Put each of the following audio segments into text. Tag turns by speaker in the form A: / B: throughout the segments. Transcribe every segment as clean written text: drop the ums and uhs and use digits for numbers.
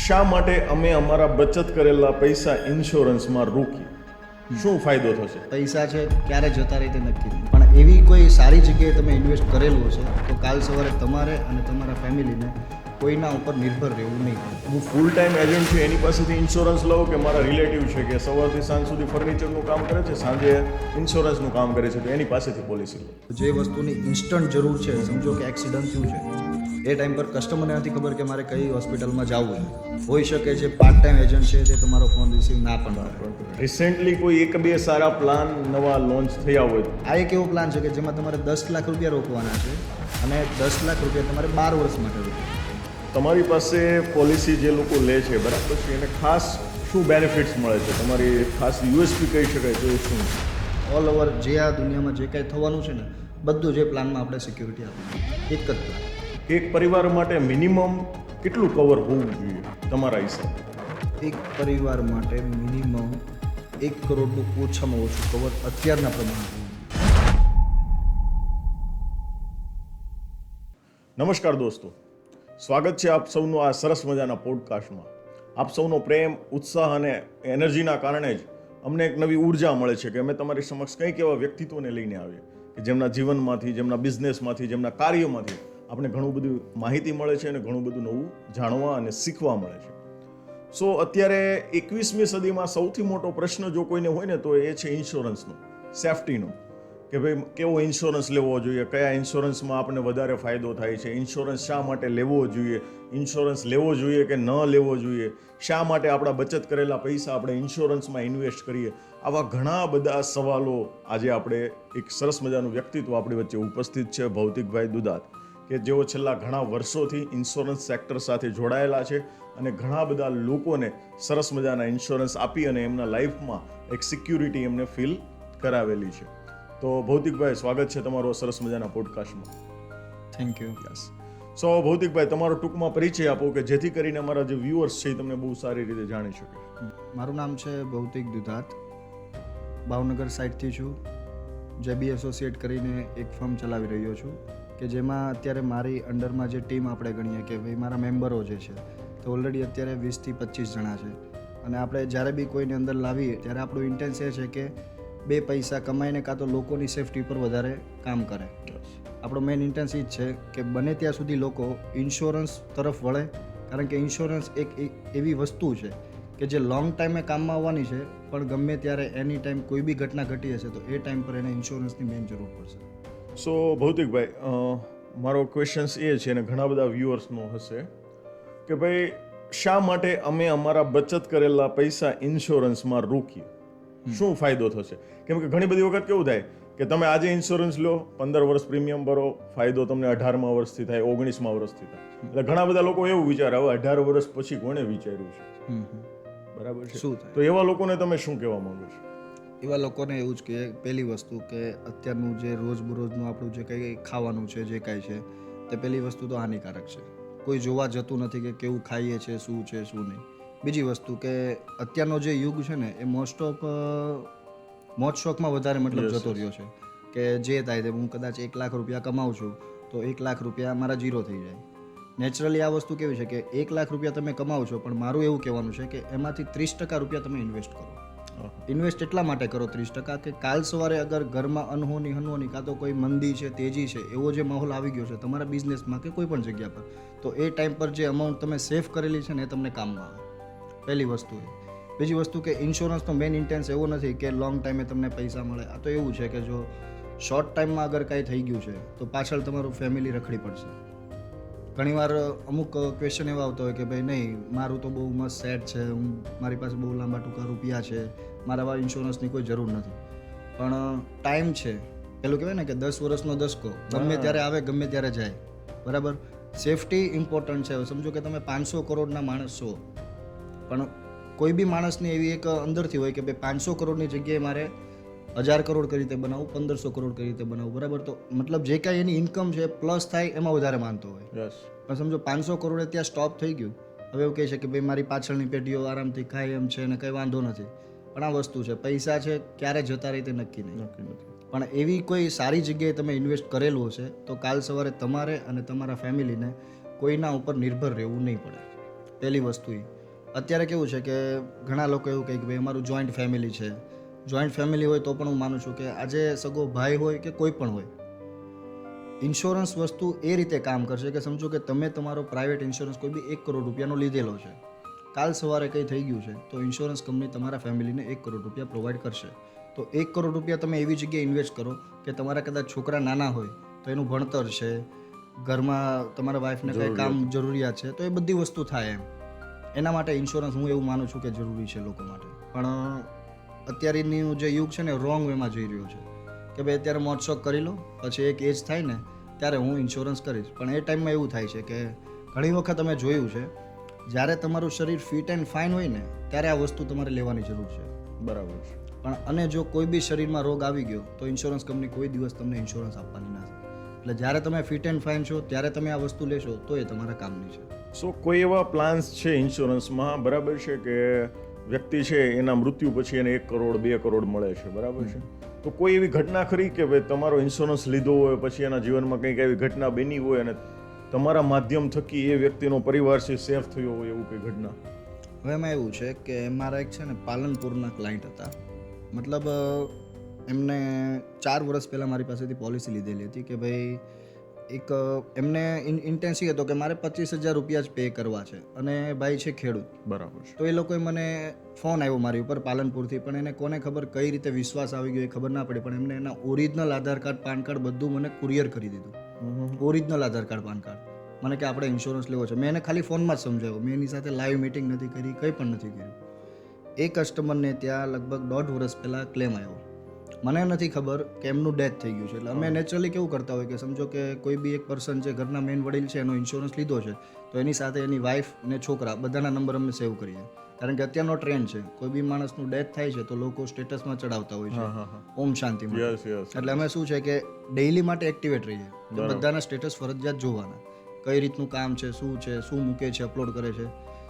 A: શા માટે અમે અમારા બચત કરેલા પૈસા ઇન્સ્યોરન્સમાં રોકીએ? શું ફાયદો થશે?
B: પૈસા છે ક્યારે જતા રહે તે નક્કી નહીં, પણ એવી કોઈ સારી જગ્યાએ તમે ઇન્વેસ્ટ કરેલું હશે તો કાલ સવારે તમારે અને તમારા ફેમિલીને કોઈના ઉપર નિર્ભર રહેવું નહીં પડે.
A: હું ફૂલ ટાઈમ એજન્ટ છું, એની પાસેથી ઇન્સ્યોરન્સ લઉં કે મારા રિલેટિવ છે કે સવારથી સાંજ સુધી ફર્નિચરનું કામ કરે છે, સાંજે ઇન્સ્યોરન્સનું કામ કરે છે, તો એની પાસેથી પોલિસી લઉં?
B: જે વસ્તુની ઇન્સ્ટન્ટ જરૂર છે, સમજો કે એક્સિડન્ટ થયું છે, એ ટાઈમ પર કસ્ટમરને નથી ખબર કે મારે કઈ હોસ્પિટલમાં જવું છે. હોઈ શકે છે પાર્ટ ટાઈમ એજન્ટ છે તે તમારો ફોન રિસીવ ના પણ કરે.
A: રિસેન્ટલી કોઈ એક બે સારા પ્લાન નવા લોન્ચ થયા હોય તો?
B: આ એક એવો પ્લાન છે કે જેમાં તમારે 10 લાખ રૂપિયા રોકવાના છે અને 10 લાખ રૂપિયા તમારે 12 વર્ષ માટે રોકવાના.
A: તમારી પાસે પોલિસી જે લોકો લે છે બરાબર છે, એને ખાસ શું બેનિફિટ્સ મળે છે? તમારી ખાસ યુએસપી કહી શકાય તો એ શું છે?
B: ઓલ ઓવર જે આ દુનિયામાં જે કાંઈ થવાનું છે ને, બધું જે પ્લાનમાં આપણે સિક્યુરિટી આપીએ. એક જ પ્લાન.
A: એક પરિવાર માટે મિનિમમ કેટલું કવર હોવું જોઈએ તમારા હિસાબે?
B: એક પરિવાર માટે મિનિમમ 1 કરોડનું ઓછામાં ઓછું કવર અત્યારના પ્રમાણમાં.
A: નમસ્કાર દોસ્તો, સ્વાગત છે આપ સૌનું આ સરસ મજાના પોડકાસ્ટમાં. આપ સૌનો પ્રેમ, ઉત્સાહ અને એનર્જીના કારણે જ અમને એક નવી ઉર્જા મળે છે કે અમે તમારી સમક્ષ કંઈક એવા વ્યક્તિત્વને લઈને આવીએ કે જેમના જીવનમાંથી, જેમના બિઝનેસમાંથી, જેમના કાર્યોમાંથી આપણે ઘણું બધું માહિતી મળે છે અને ઘણું બધું નવું જાણવા અને શીખવા મળે છે. સો અત્યારે 21મી સદીમાં સૌથી મોટો પ્રશ્ન જો કોઈને હોય ને તો એ છે ઇન્સ્યોરન્સનો, સેફટીનો, કે ભાઈ કેવો ઇન્સ્યોરન્સ લેવો જોઈએ, કયા ઇન્સ્યોરન્સમાં આપણને વધારે ફાયદો થાય છે, ઇન્સ્યોરન્સ શા માટે લેવો જોઈએ, ઇન્સ્યોરન્સ લેવો જોઈએ કે ન લેવો જોઈએ, શા માટે આપણા બચત કરેલા પૈસા આપણે ઇન્સ્યોરન્સમાં ઇન્વેસ્ટ કરીએ. આવા ઘણા બધા સવાલો આજે આપણે એક સરસ મજાનું વ્યક્તિત્વ આપણી વચ્ચે ઉપસ્થિત છે, ભૌતિકભાઈ દુધાત, કે જેઓ છેલ્લા ઘણા વર્ષોથી ઇન્સ્યોરન્સ સેક્ટર સાથે જોડાયેલા છે અને ઘણા બધા લોકોને સરસ મજાના ઇન્સ્યોરન્સ આપી અને એમના લાઈફમાં એક સિક્યુરિટી એમને ફીલ કરાવેલી છે. તો ભૌતિકભાઈ, સ્વાગત છે તમારો સરસ મજાના પોડકાસ્ટમાં.
B: Thank you.
A: યસ. સો ભૌતિકભાઈ, તમારો ટૂંકમાં પરિચય આપો કે જેથી કરીને અમારા જે વ્યુઅર્સ છે એ તમને બહુ સારી રીતે જાણી શકે.
B: મારું નામ છે ભૌતિક દુધાત, ભાવનગર સાઇડથી છું. જેબી એસોસિએટ કરીને એક ફર્મ ચલાવી રહ્યો છું કે જેમાં અત્યારે મારી અંડરમાં જે ટીમ આપણે ગણીએ કે ભાઈ મારા મેમ્બરો જે છે તો ઓલરેડી અત્યારે 20 થી 25 જણા છે. અને આપણે જ્યારે બી કોઈની અંદર લાવીએ ત્યારે આપણું ઇન્ટેન્સ એ છે કે 2 પૈસા કમાઈને કાં તો લોકોની સેફટી પર વધારે કામ કરે. આપણો મેઇન ઇન્ટેન્સ એ જ છે કે બને ત્યાં સુધી લોકો ઇન્સ્યોરન્સ તરફ વળે, કારણ કે ઇન્સ્યોરન્સ એક એવી વસ્તુ છે કે જે લોંગ ટાઈમે કામમાં આવવાની છે, પણ ગમે ત્યારે એની ટાઈમ કોઈ બી ઘટના ઘટી હશે તો એ ટાઈમ પર એને ઇન્સ્યોરન્સની મેઇન જરૂર પડશે.
A: સો ભૌતિકભાઈ, મારો ક્વેશ્ચન્સ એ છે અને ઘણા બધા વ્યુઅર્સનો હશે કે ભાઈ શા માટે અમે અમારા બચત કરેલા પૈસા ઇન્સ્યોરન્સમાં રોકીએ? શું ફાયદો થશે? કેમ કે ઘણી બધી વખત કેવું થાય કે તમે આજે ઇન્સ્યોરન્સ લો, 15 વર્ષ પ્રીમિયમ ભરો, ફાયદો તમને 18મા વર્ષથી થાય, 19મા વર્ષથી થાય. એટલે ઘણા બધા લોકો એવું વિચારે હવે 18 વર્ષ પછી કોણે વિચાર્યું છે, બરાબર છે?
B: શું થાય?
A: તો એવા લોકોને તમે શું કહેવા માંગો છો?
B: એવા લોકોને એવું જ કે પહેલી વસ્તુ કે અત્યારનું જે રોજબરોજનું આપણું જે કંઈ ખાવાનું છે, જે કાંઈ છે તે પહેલી વસ્તુ તો હાનિકારક છે. કોઈ જોવા જતું નથી કે કેવું ખાઈએ છે, શું છે શું નહીં. બીજી વસ્તુ કે અત્યારનો જે યુગ છે ને એ મોસ્ટ ઓફ મોજ શોખમાં વધારે મતલબ જતો રહ્યો છે કે જે થાય તે હું કદાચ 1 લાખ રૂપિયા કમાઉં છું તો 1 લાખ રૂપિયા મારા ઝીરો થઈ જાય. નેચરલી આ વસ્તુ કેવી છે કે 1 લાખ રૂપિયા તમે કમાવો છો, પણ મારું એવું કહેવાનું છે કે એમાંથી 30% રૂપિયા તમે ઇન્વેસ્ટ કરો. ઇન્વેસ્ટ એટલા માટે કરો 30% કે કાલ સવારે અગર ઘરમાં અનહોની કાં તો કોઈ મંદી છે, તેજી છે, એવો જે માહોલ આવી ગયો છે તમારા બિઝનેસમાં કે કોઈ પણ જગ્યા પર, તો એ ટાઈમ પર જે અમાઉન્ટ તમે સેવ કરેલી છે ને એ તમને કામમાં આવે. પહેલી વસ્તુ એ. બીજી વસ્તુ કે ઇન્સ્યોરન્સનો મેઇન ઇન્ટેન્સ એવો નથી કે લોંગ ટાઈમે તમને પૈસા મળે. આ તો એવું છે કે જો શોર્ટ ટાઈમમાં અગર કાંઈ થઈ ગયું છે તો પાછળ તમારું ફેમિલી રખડી પડશે. ઘણીવાર અમુક ક્વેશ્ચન એવા આવતા હોય કે ભાઈ નહીં, મારું તો બહુ મસ્ત સેટ છે, મારી પાસે બહુ લાંબા ટૂંકા રૂપિયા છે, મારા ઇન્સ્યોરન્સની કોઈ જરૂર નથી. પણ ટાઈમ છે, પેલું કહેવાય ને કે 10 વર્ષનો દસકો ગમે ત્યારે આવે, ગમે ત્યારે જાય, બરાબર? સેફટી ઇમ્પોર્ટન્ટ છે. સમજો કે તમે 500 કરોડના માણસ છો, પણ કોઈ બી માણસની એવી એક અંદરથી હોય કે ભાઈ 500 કરોડની જગ્યાએ મારે 1000 કરોડ કઈ રીતે બનાવું, 1500 કરોડ કઈ રીતે બનાવું, બરાબર? તો મતલબ જે કાંઈ એની ઇન્કમ છે પ્લસ થાય એમાં વધારે માનતો હોય. પણ સમજો 500 કરોડે ત્યાં સ્ટોપ થઈ ગયું, હવે એવું કહે છે કે ભાઈ મારી પાછળની પેઢીઓ આરામથી ખાય એમ છે અને કંઈ વાંધો નથી. પણ આ વસ્તુ છે, પૈસા છે ક્યારે જતા રહે તે નક્કી નહીં. પણ એવી કોઈ સારી જગ્યાએ તમે ઇન્વેસ્ટ કરેલું હશે તો કાલ સવારે તમારે અને તમારા ફેમિલીને કોઈના ઉપર નિર્ભર રહેવું નહીં પડે. પહેલી વસ્તુ એ. અત્યારે કેવું છે કે ઘણા લોકો એવું કહે કે ભાઈ અમારું જોઈન્ટ ફેમિલી છે. જોઈન્ટ ફેમિલી હોય તો પણ હું માનું છું કે આજે સગો ભાઈ હોય કે કોઈ પણ હોય, ઇન્સ્યોરન્સ વસ્તુ એ રીતે કામ કરશે કે સમજો કે તમે તમારો પ્રાઇવેટ ઇન્સ્યોરન્સ કોઈ બી 1 કરોડ રૂપિયાનો લીધેલો છે, કાલ સવારે કંઈ થઈ ગયું છે તો ઇન્સ્યોરન્સ કંપની તમારા ફેમિલીને 1 કરોડ રૂપિયા પ્રોવાઈડ કરશે. તો 1 કરોડ રૂપિયા તમે એવી જગ્યાએ ઇન્વેસ્ટ કરો કે તમારા કદાચ છોકરા નાના હોય તો એનું ભણતર છે, ઘરમાં તમારા વાઈફને કંઈ કામ જરૂરિયાત છે, તો એ બધી વસ્તુ થાય એમ. એના માટે ઇન્સ્યોરન્સ હું એવું માનું છું કે જરૂરી છે લોકો માટે. પણ અત્યારેનું જે યુગ છે ને રોંગ વેમાં જઈ રહ્યો છે કે ભાઈ અત્યારે મોજશોખ કરી લો, પછી એક એજ થાય ને ત્યારે હું ઇન્સ્યોરન્સ કરીશ. પણ એ ટાઈમમાં એવું થાય છે કે ઘણી વખત અમે જોયું છે જ્યારે તમારું શરીર ફિટ એન્ડ ફાઇન હોય ને ત્યારે આ વસ્તુ તમારે લેવાની જરૂર છે.
A: બરાબર છે.
B: પણ અને જો કોઈ બી શરીરમાં રોગ આવી ગયો તો ઇન્સ્યોરન્સ કંપની કોઈ દિવસ તમને ઇન્સ્યોરન્સ આપવાની નથી. એટલે જ્યારે તમે ફિટ એન્ડ ફાઇન છો ત્યારે તમે આ વસ્તુ લેશો તો એ તમારા કામની છે.
A: સો કોઈ એવા પ્લાન્સ છે ઇન્સ્યોરન્સમાં, બરાબર છે, કે વ્યક્તિ છે એના મૃત્યુ પછી એને 1 કરોડ 2 કરોડ મળે છે, બરાબર છે, તો કોઈ એવી ઘટના ખરી કે ભાઈ તમારો ઇન્સ્યોરન્સ લીધો હોય પછી એના જીવનમાં કંઈક એવી ઘટના બની હોય અને તમારા માધ્યમ થકી એ વ્યક્તિનો પરિવાર છે સેફ થયો હોય એવું કંઈ ઘટના?
B: હવે એમાં એવું છે કે મારા એક છે ને પાલનપુરના ક્લાયન્ટ હતા. મતલબ એમને 4 વર્ષ પહેલાં મારી પાસેથી પોલિસી લીધેલી હતી કે ભાઈ એક એમને ઇન્ટેન્સિવ હતો કે મારે 25,000 રૂપિયા જ પે કરવા છે અને ભાઈ છે ખેડૂત.
A: બરાબર છે.
B: તો એ લોકોએ મને ફોન આવ્યો મારી ઉપર પાલનપુરથી, પણ એને કોને ખબર કઈ રીતે વિશ્વાસ આવી ગયો એ ખબર ના પડી, પણ એમને એના ઓરિજિનલ આધાર કાર્ડ પાન કાર્ડ બધું મને કુરિયર કરી દીધું. ઓરિજિનલ આધાર કાર્ડ પાન કાર્ડ મને કે આપણે ઇન્સ્યોરન્સ લેવો છે. મેં એને ખાલી ફોનમાં જ સમજાવ્યો, મેં એની સાથે લાઈવ મીટિંગ નથી કરી, કંઈ પણ નથી કર્યું. એ કસ્ટમરને ત્યાં લગભગ 1.5 વર્ષ પહેલાં ક્લેમ આવ્યો. મને નથી ખબર કે એમનું ડેથ થઈ ગયું છે. એટલે અમે નેચરલી કેવું કરતા હોય કે સમજો કે કોઈ બી એક પર્સન છે, ઘરના મેઇન વડીલ છે, એનો ઇન્સ્યોરન્સ લીધો છે તો એની સાથે એની વાઈફ ને છોકરા બધાના નંબર અમે સેવ કરીએ. કારણ કે અત્યારનો ટ્રેન્ડ છે, કોઈ બી માણસનું ડેથ થાય છે તો લોકો સ્ટેટસમાં ચડાવતા હોય છે ઓમ શાંતિ માટે. એટલે અમે શું છે કે ડેઇલી માટે એક્ટિવેટ રહીએ કે બધાના સ્ટેટસ ફરજિયાત જોવાના, કઈ રીતનું કામ છે, શું મૂકે છે, અપલોડ કરે છે.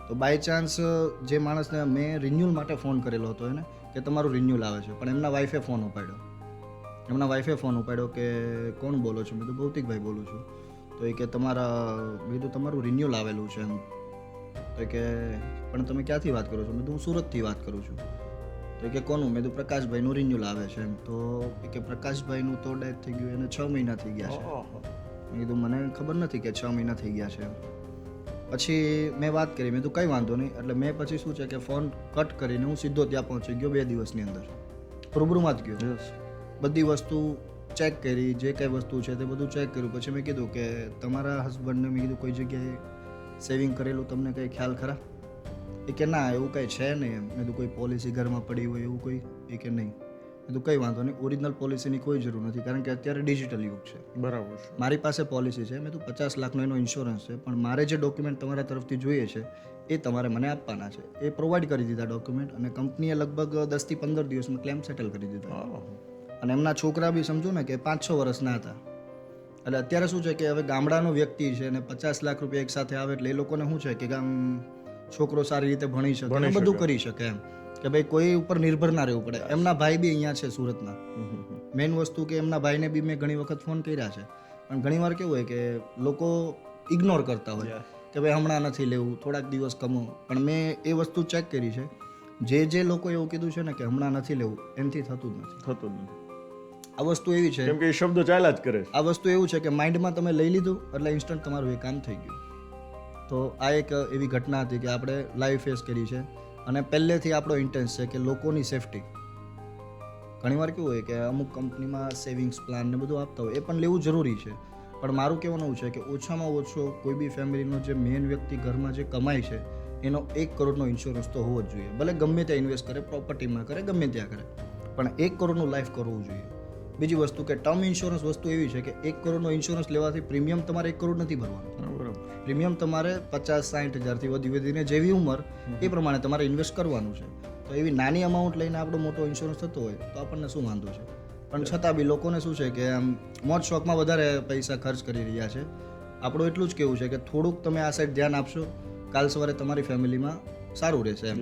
B: તો બાય ચાન્સ જે માણસને મેં રિન્યુઅલ માટે ફોન કરેલો હતો એને કે તમારું રિન્યુઅલ આવે છે, પણ એમના વાઈફે ફોન ઉપાડ્યો કે કોણ બોલો છો? મેં તો ભૌતિકભાઈ બોલું છું. તો એ કે તમારું રિન્યુઅલ આવેલું છે એમ. તો કે પણ તમે ક્યાંથી વાત કરો છો? મેં તો હું સુરતથી વાત કરું છું. તો કે કોનું? મેં તો પ્રકાશભાઈનું રિન્યુઅલ આવે છે એમ. તો એ કે પ્રકાશભાઈનું તો ડેથ થઈ ગયું, એને 6 મહિના થઈ ગયા છે. મેં કીધું મને ખબર નથી કે 6 મહિના થઈ ગયા છે. પછી મેં વાત કરી, મેં તો કંઈ વાંધો નહીં. એટલે મેં પછી શું છે કે ફોન કટ કરીને હું સીધો ત્યાં પહોંચી ગયો 2 દિવસની અંદર. રૂબરૂમાં જ ગયો, બધી વસ્તુ ચેક કરી, જે કંઈ વસ્તુ છે તે બધું ચેક કર્યું. પછી મેં કીધું કે તમારા હસબન્ડને મેં કીધું કોઈ જગ્યાએ સેવિંગ કરેલું તમને કંઈ ખ્યાલ ખરા? એ કે ના એવું કંઈ છે નહીં એમ. મેં કીધું કોઈ પોલિસી ઘરમાં પડી હોય એવું કોઈ? એ કે નહીં. મેં તો કંઈ વાંધો નહીં, ઓરિજિનલ પોલિસીની કોઈ જરૂર નથી કારણ કે અત્યારે ડિજિટલ યુગ છે.
A: બરાબર છે.
B: મારી પાસે પોલિસી છે, મેં તો 50 લાખનો એનો ઇન્સ્યોરન્સ છે, પણ મારે જે ડોક્યુમેન્ટ તમારા તરફથી જોઈએ છે એ તમારે મને આપવાના છે. એ પ્રોવાઈડ કરી દીધા ડોક્યુમેન્ટ અને કંપનીએ લગભગ 10 થી 15 દિવસમાં ક્લેમ સેટલ કરી દીધો. અને એમના છોકરા બી સમજો ને કે 5-6 વર્ષના હતા. એટલે અત્યારે શું છે કે હવે ગામડાનો વ્યક્તિ છે અને 50 લાખ રૂપિયા એક સાથે આવે એટલે એ લોકોને શું છે કે છોકરો સારી રીતે ભણી શકે, બધું કરી શકે એમ, કે ભાઈ કોઈ ઉપર નિર્ભર ના રહેવું પડે. એમના ભાઈ બી અહીંયા છે સુરતના. મેઇન વસ્તુ કે એમના ભાઈને બી મેં ઘણી વખત ફોન કર્યા છે, પણ ઘણીવાર કેવું હોય કે લોકો ઇગ્નોર કરતા હોય કે ભાઈ હમણાં નથી લેવું, થોડાક દિવસ કમો. પણ મેં એ વસ્તુ ચેક કરી છે, જે લોકો એવું કીધું છે ને કે હમણાં નથી લેવું, એનાથી થતું જ નથી. આ વસ્તુ એવી છે
A: કેમ કે એ શબ્દો ચાલ્યા જ કરે છે.
B: આ વસ્તુ એવું છે કે માઇન્ડમાં તમે લઈ લીધું એટલે ઇન્સ્ટન્ટ તમારું એ કામ થઈ ગયું. તો આ એક એવી ઘટના હતી કે આપણે લાઈવ ફેસ કરી છે અને પહેલેથી આપણો ઇન્ટેન્સ છે કે લોકોની સેફટી. ઘણીવાર કેવું હોય કે અમુક કંપનીમાં સેવિંગ્સ પ્લાન ને બધું આપતા હોય, એ પણ લેવું જરૂરી છે. પણ મારું કહેવાનું છે કે ઓછામાં ઓછો કોઈ બી ફેમિલીનો જે મેઇન વ્યક્તિ ઘરમાં જે કમાય છે એનો 1 કરોડનો ઇન્સ્યોરન્સ તો હોવો જ જોઈએ. ભલે ગમે ત્યાં ઇન્વેસ્ટ કરે, પ્રોપર્ટીમાં કરે, ગમે ત્યાં કરે, પણ 1 કરોડનું લાઈફ કરવું જોઈએ. બીજી વસ્તુ કે ટર્મ ઇન્સ્યોરન્સ વસ્તુ એવી છે કે 1 કરોડનો ઇન્સ્યોરન્સ લેવાથી પ્રીમિયમ તમારે 1 કરોડ નથી ભરવાનું. પ્રીમિયમ તમારે 50-60 હજારથી વધીને જેવી ઉંમર એ પ્રમાણે તમારે ઇન્વેસ્ટ કરવાનું છે. તો એવી નાની અમાઉન્ટ લઈને આપણો મોટો ઇન્સ્યોરન્સ થતો હોય તો આપણને શું વાંધો છે? પણ છતાં બી લોકોને શું છે કે આમ મોજ શોખમાં વધારે પૈસા ખર્ચ કરી રહ્યા છે. આપણું એટલું જ કહેવું છે કે થોડુંક તમે આ સાઈડ ધ્યાન આપશો, કાલ સવારે તમારી ફેમિલીમાં સારું રહેશે એમ.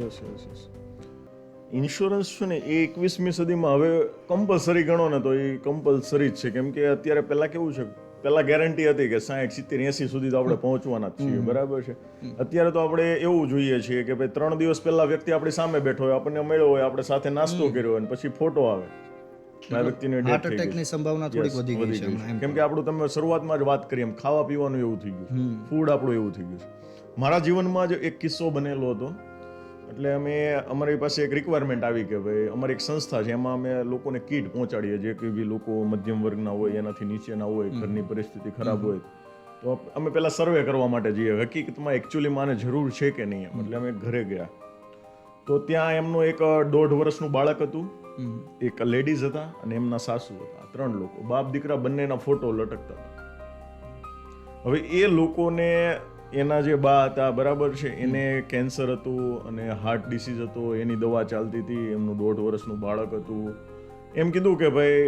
A: ઇન્સ્યોરન્સ છે ને એ 21મી સદીમાં હવે કમ્પલસરી ગણો ને તો એ કમ્પલસરી જ છે. કેમ કે અત્યારે પહેલાં કેવું છે પેલા ગેરંટી હતી કે 60, 70, 80 સુધી તો આપણે પહોંચવાના જ છીએ, બરાબર છે. અત્યારે તો આપણે એવું જોઈએ છીએ કે ભાઈ 3 દિવસ પહેલા વ્યક્તિ આપણી સામે બેઠો હોય, આપણને મળ્યો હોય, આપણે સાથે નાસ્તો કર્યો હોય, અને પછી ફોટો આવે આ વ્યક્તિની ડેથ
B: હાર્ટ
A: થઈ ગઈ.
B: એટેકની સંભાવના થોડીક વધી ગઈ છે હમણાં એમ.
A: કેમ કે આપણું તમે શરૂઆતમાં જ વાત કરી એમ ખાવા પીવાનું એવું થઈ ગયું, ફૂડ આપણું એવું થઈ ગયું છે. મારા જીવનમાં જ એક કિસ્સો બનેલો હતો. એટલે અમારી પાસે એક રિક્વાયરમેન્ટ આવી કે ભાઈ અમારી એક સંસ્થા છે, એમાં અમે લોકોને કીટ પહોંચાડીએ, જે કે બી લોકો મધ્યમ વર્ગના હોય, એનાથી નીચેના હોય, ઘરની પરિસ્થિતિ ખરાબ હોય, તો અમે પહેલા સર્વે કરવા માટે જઈએ હકીકતમાં એકચ્યુઅલીમાં આને જરૂર છે કે નહીં એમ. એટલે અમે ઘરે ગયા તો ત્યાં એમનું એક 1.5 વર્ષનું બાળક હતું, એક લેડીઝ હતા અને એમના સાસુ હતા. 3 લોકો, બાપ દીકરા બંનેના ફોટો લટકતા હતા. હવે એ લોકોને એના જે બા હતા, બરાબર છે, એને કેન્સર હતું અને હાર્ટ ડિસીઝ હતો, એની દવા ચાલતી હતી, એમનું 1.5 વર્ષનું બાળક હતું. એમ કીધું કે ભાઈ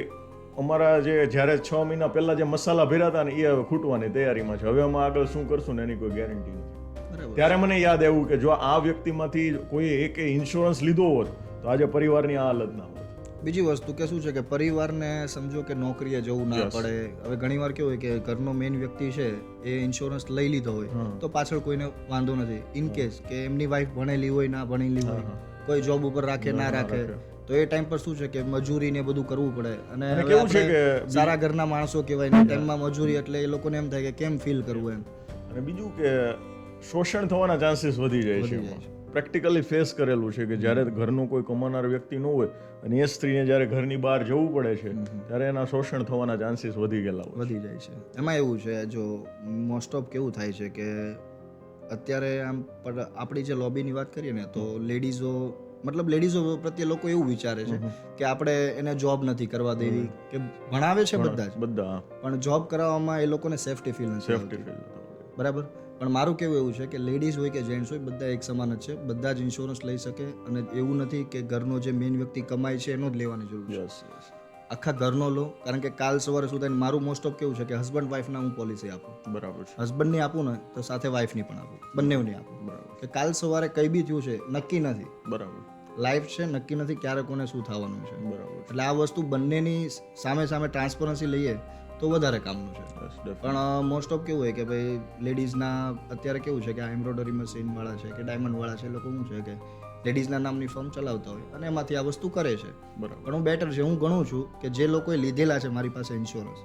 A: અમારા જે જ્યારે 6 મહિના પહેલા જે મસાલા ભર્યા હતા ને એ હવે ખૂટવાની તૈયારીમાં છે, હવે અમે આગળ શું કરશું ને એની કોઈ ગેરંટી નથી. ત્યારે મને યાદ આવ્યું કે જો આ વ્યક્તિમાંથી કોઈ એક ઇન્સ્યોરન્સ લીધો હોત તો આજે પરિવારની આ હાલત ના હોત.
B: બીજી વસ્તુ કે શું છે કે પરિવારને સમજો કે નોકરીએ જવું ના પડે. હવે ઘણીવાર કેવું હોય કે ઘરનો મેઇન વ્યક્તિ છે એ ઇન્સ્યોરન્સ લઈ લીધો હોય તો પાછળ કોઈને વાંધો નથી. ઇન કેસ કે એમની વાઈફ ભણેલી હોય ના ભણેલી હોય, કોઈ જોબ ઉપર રાખે ના રાખે, તો એ ટાઈમ પર શું છે કે મજૂરી ને બધું કરવું પડે. અને કેવું છે કે સારા ઘરના માણસો કહેવાય ને ટાઈમમાં મજૂરી, એટલે એ લોકોને એમ થાય કે કેમ ફીલ કરવું એમ.
A: અને બીજું કે શોષણ થવાના ચાન્સીસ વધી જાય છે. પ્રેક્ટિકલી ફેસ કરેલું છે કે જ્યારે ઘરનું કોઈ કમાનાર વ્યક્તિ ન હોય અને એ સ્ત્રીને જ્યારે ઘરની બહાર જવું પડે છે ત્યારે એના શોષણ થવાના ચાન્સીસ વધી
B: જાય છે. એમાં એવું છે, જો મોસ્ટ ઓફ કેવું થાય છે કે અત્યારે આમ આપણી જે લોબીની વાત કરીએ ને તો લેડીઝો પ્રત્યે લોકો એવું વિચારે છે કે આપણે એને જોબ નથી કરવા દેવી, કે ભણાવે છે બધા પણ જોબ કરાવવામાં એ લોકોને સેફટી ફીલ નથી, બરાબર. પણ મારું કેવું એવું છે કે લેડીઝ હોય કે જેન્ટ્સ હોય બધા એક સમાન જ છે, બધા જ ઇન્સ્યોરન્સ લઈ શકે. અને એવું નથી કે ઘરનો જે મેઇન વ્યક્તિ કમાય છે એનો જ લેવાની જરૂર છે, આખા ઘરનો લો. કારણ કે કાલ સવારે શું થાય, મારું મોસ્ટ ઓફ કેવું છે કે હસબન્ડ વાઈફના હું પોલિસી આપું, બરાબર છે. હસબન્ડની આપું ને તો સાથે વાઈફની પણ આપું, બંનેની આપું, બરાબર. કે કાલ સવારે કઈ બી થયું છે નક્કી નથી, બરાબર. લાઈફ છે નક્કી નથી ક્યારે કોને શું થવાનું છે, બરાબર. એટલે આ વસ્તુ બંનેની સામે ટ્રાન્સપરન્સી લઈએ તો વધારે કામનું છે. પણ મોસ્ટ ઓફ કેવું હોય કે ભાઈ લેડીઝના અત્યારે કેવું છે કે આ એમ્બ્રોઇડરી મશીન વાળા છે કે ડાયમંડ વાળા છે, લોકો શું છે કે લેડીઝના નામની ફર્મ ચલાવતા હોય અને એમાંથી આ વસ્તુ કરે છે, બરાબર. ઘણું બેટર છે. હું ગણું છું કે જે લોકોએ લીધેલા છે મારી પાસે ઇન્સ્યોરન્સ,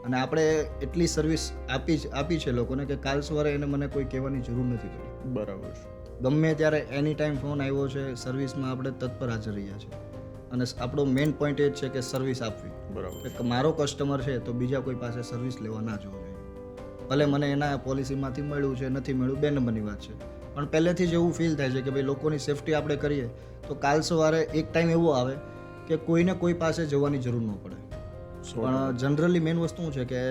B: અને આપણે એટલી સર્વિસ આપી છે લોકોને કે કાલ સવારે એને મને કોઈ કહેવાની જરૂર નથી પડી, બરાબર. ગમે ત્યારે એની ટાઈમ ફોન આવ્યો છે, સર્વિસમાં આપણે તત્પર હાજર રહ્યા છે. અને આપણો મેઇન પોઈન્ટ એ જ છે કે સર્વિસ આપવી, બરાબર. કે મારો કસ્ટમર છે તો બીજા કોઈ પાસે સર્વિસ લેવા ના જવો જોઈએ. ભલે મને એના પોલિસીમાંથી મળ્યું છે નથી મળ્યું બે નંબરની વાત છે, પણ પહેલેથી જ એવું ફીલ થાય છે કે ભાઈ લોકોની સેફટી આપણે કરીએ તો કાલ સવારે એક ટાઈમ એવો આવે કે કોઈને કોઈ પાસે જવાની જરૂર ન પડે. પણ જનરલી મેઇન વસ્તુ શું છે કે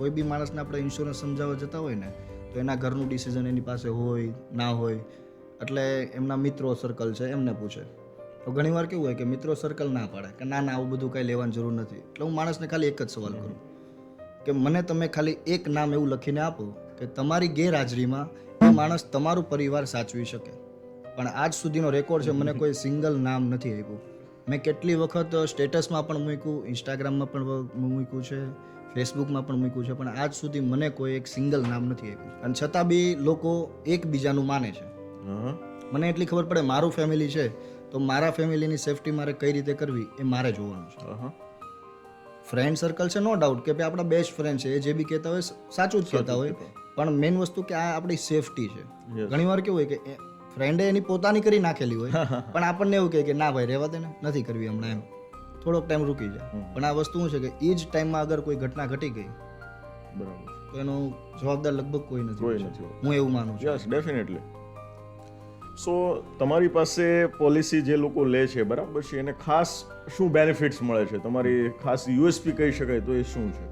B: કોઈ બી માણસને આપણે ઇન્સ્યોરન્સ સમજાવવા જતા હોય ને તો એના ઘરનું ડિસિઝન એની પાસે હોય ના હોય, એટલે એમના મિત્રો સર્કલ છે એમને પૂછે. તો ઘણીવાર કેવું હોય કે મિત્રો સર્કલ ના પાડે કે ના આવું બધું કાંઈ લેવાની જરૂર નથી. એટલે હું માણસને ખાલી એક જ સવાલ કરું કે મને તમે ખાલી એક નામ એવું લખીને આપો કે તમારી ગેરહાજરીમાં એ માણસ તમારું પરિવાર સાચવી શકે. પણ આજ સુધીનો રેકોર્ડ છે મને કોઈ સિંગલ નામ નથી આપ્યું. મેં કેટલી વખત સ્ટેટસમાં પણ મૂક્યું, ઇન્સ્ટાગ્રામમાં પણ મૂક્યું છે, ફેસબુકમાં પણ મૂક્યું છે, પણ આજ સુધી મને કોઈ એક સિંગલ નામ નથી આપ્યું. અને છતાં બી લોકો એકબીજાનું માને છે. મને એટલી ખબર પડે મારું ફેમિલી છે તો મારા ફેમિલીની સેફટી મારે કઈ રીતે કરવી એ મારે જોવાનું છે. ફ્રેન્ડ સર્કલ છે નો ડાઉટ કે ભાઈ આપણા બેસ્ટ ફ્રેન્ડ છે, એ જે બી કહેતા હોય સાચું જ કહેતા હોય, પણ મેઇન વસ્તુ કે આ આપણી સેફટી છે. ઘણીવાર કેવું હોય કે ફ્રેન્ડે એની પોતાની કરી નાખેલી હોય પણ આપણને એવું કહે કે ના ભાઈ રહેવા દે ને, નથી કરવી હમણાં, એમ થોડોક ટાઈમ રૂકી જાય. પણ આ વસ્તુ શું છે કે એ જ ટાઈમમાં અગર કોઈ ઘટના ઘટી ગઈ, બરાબર, તો એનો જવાબદાર લગભગ કોઈ નથી. હું એવું માનું છું.
A: Yes, definitely. સો તમારી પાસે પોલિસી જે લોકો લે છે, બરાબર છે, એને ખાસ શું બેનિફિટ્સ મળે છે? તમારી ખાસ યુએસપી કહી શકાય તો એ શું છે?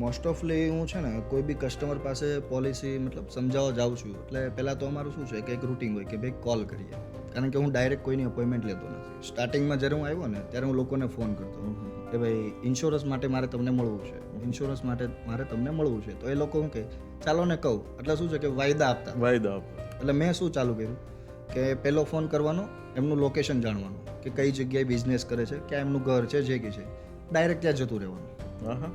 B: મોસ્ટ ઓફલી હું છે ને કોઈ બી કસ્ટમર પાસે પોલિસી મતલબ સમજાવવા જાઉં છું એટલે પહેલાં તો અમારું શું છે કે એક રૂટિન હોય કે ભાઈ કોલ કરીએ, કારણ કે હું ડાયરેક્ટ કોઈની અપોઇન્ટમેન્ટ લેતો નથી. સ્ટાર્ટિંગમાં જ્યારે હું આવ્યો ને ત્યારે હું લોકોને ફોન કરતો કે ભાઈ ઇન્સ્યોરન્સ માટે મારે તમને મળવું છે, ઇન્સ્યોરન્સ માટે મારે તમને મળવું છે. તો એ લોકો શું કહે ચાલો ને કહું, એટલે શું છે કે વાયદા આપતા. એટલે મેં શું ચાલુ કર્યું કે પહેલો ફોન કરવાનો, એમનું લોકેશન જાણવાનું કે કઈ જગ્યાએ બિઝનેસ કરે છે, ક્યાં એમનું ઘર છે, જે કે છે, ડાયરેક્ટ ત્યાં જતું રહેવાનું.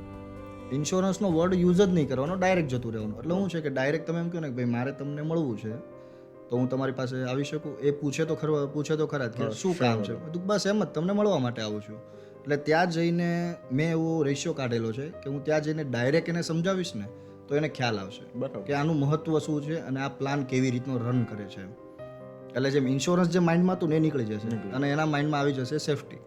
B: ઇન્સ્યોરન્સનો વર્ડ યુઝ જ નહીં કરવાનો, ડાયરેક્ટ જતું રહેવાનું. એટલે શું છે કે ડાયરેક્ટ તમે એમ કહો ને કે ભાઈ મારે તમને મળવું છે તો હું તમારી પાસે આવી શકું, એ પૂછે તો ખરા જ કે શું કામ છે, બધું બસ એમ જ તમને મળવા માટે આવું છું. એટલે ત્યાં જઈને મેં એવો રેશિયો કાઢેલો છે કે હું ત્યાં જઈને ડાયરેક્ટ એને સમજાવીશ ને તો એને ખ્યાલ આવશે
A: બરાબર.
B: કે આનું મહત્વ શું છે અને આ પ્લાન કેવી રીતનો રન કરે છે. એટલે જેમ ઇન્સ્યોરન્સ જે માઇન્ડમાં હતું ને એ નીકળી જશે અને એના માઇન્ડમાં આવી જશે સેફટી.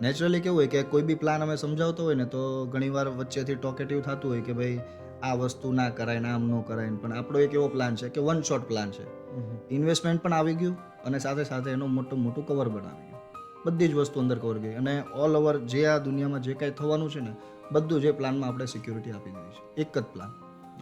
B: નેચરલી કેવું હોય કે કોઈ બી પ્લાન અમે સમજાવતો હોય ને તો ઘણીવાર વચ્ચેથી ટોકેટિવ થતું હોય કે ભાઈ આ વસ્તુ ના કરાય ને આમ ન કરાય, પણ આપણો એક એવો પ્લાન છે કે વન શોટ પ્લાન છે. ઇન્વેસ્ટમેન્ટ પણ આવી ગયું અને સાથે સાથે એનું મોટું કવર પણ આવી ગયું, બધી જ વસ્તુ અંદર કવર ગઈ અને ઓલ ઓવર જે આ દુનિયામાં જે કાંઈ થવાનું છે ને બધું જે પ્લાનમાં આપણે સિક્યુરિટી આપી દીધી છે, એક જ પ્લાન.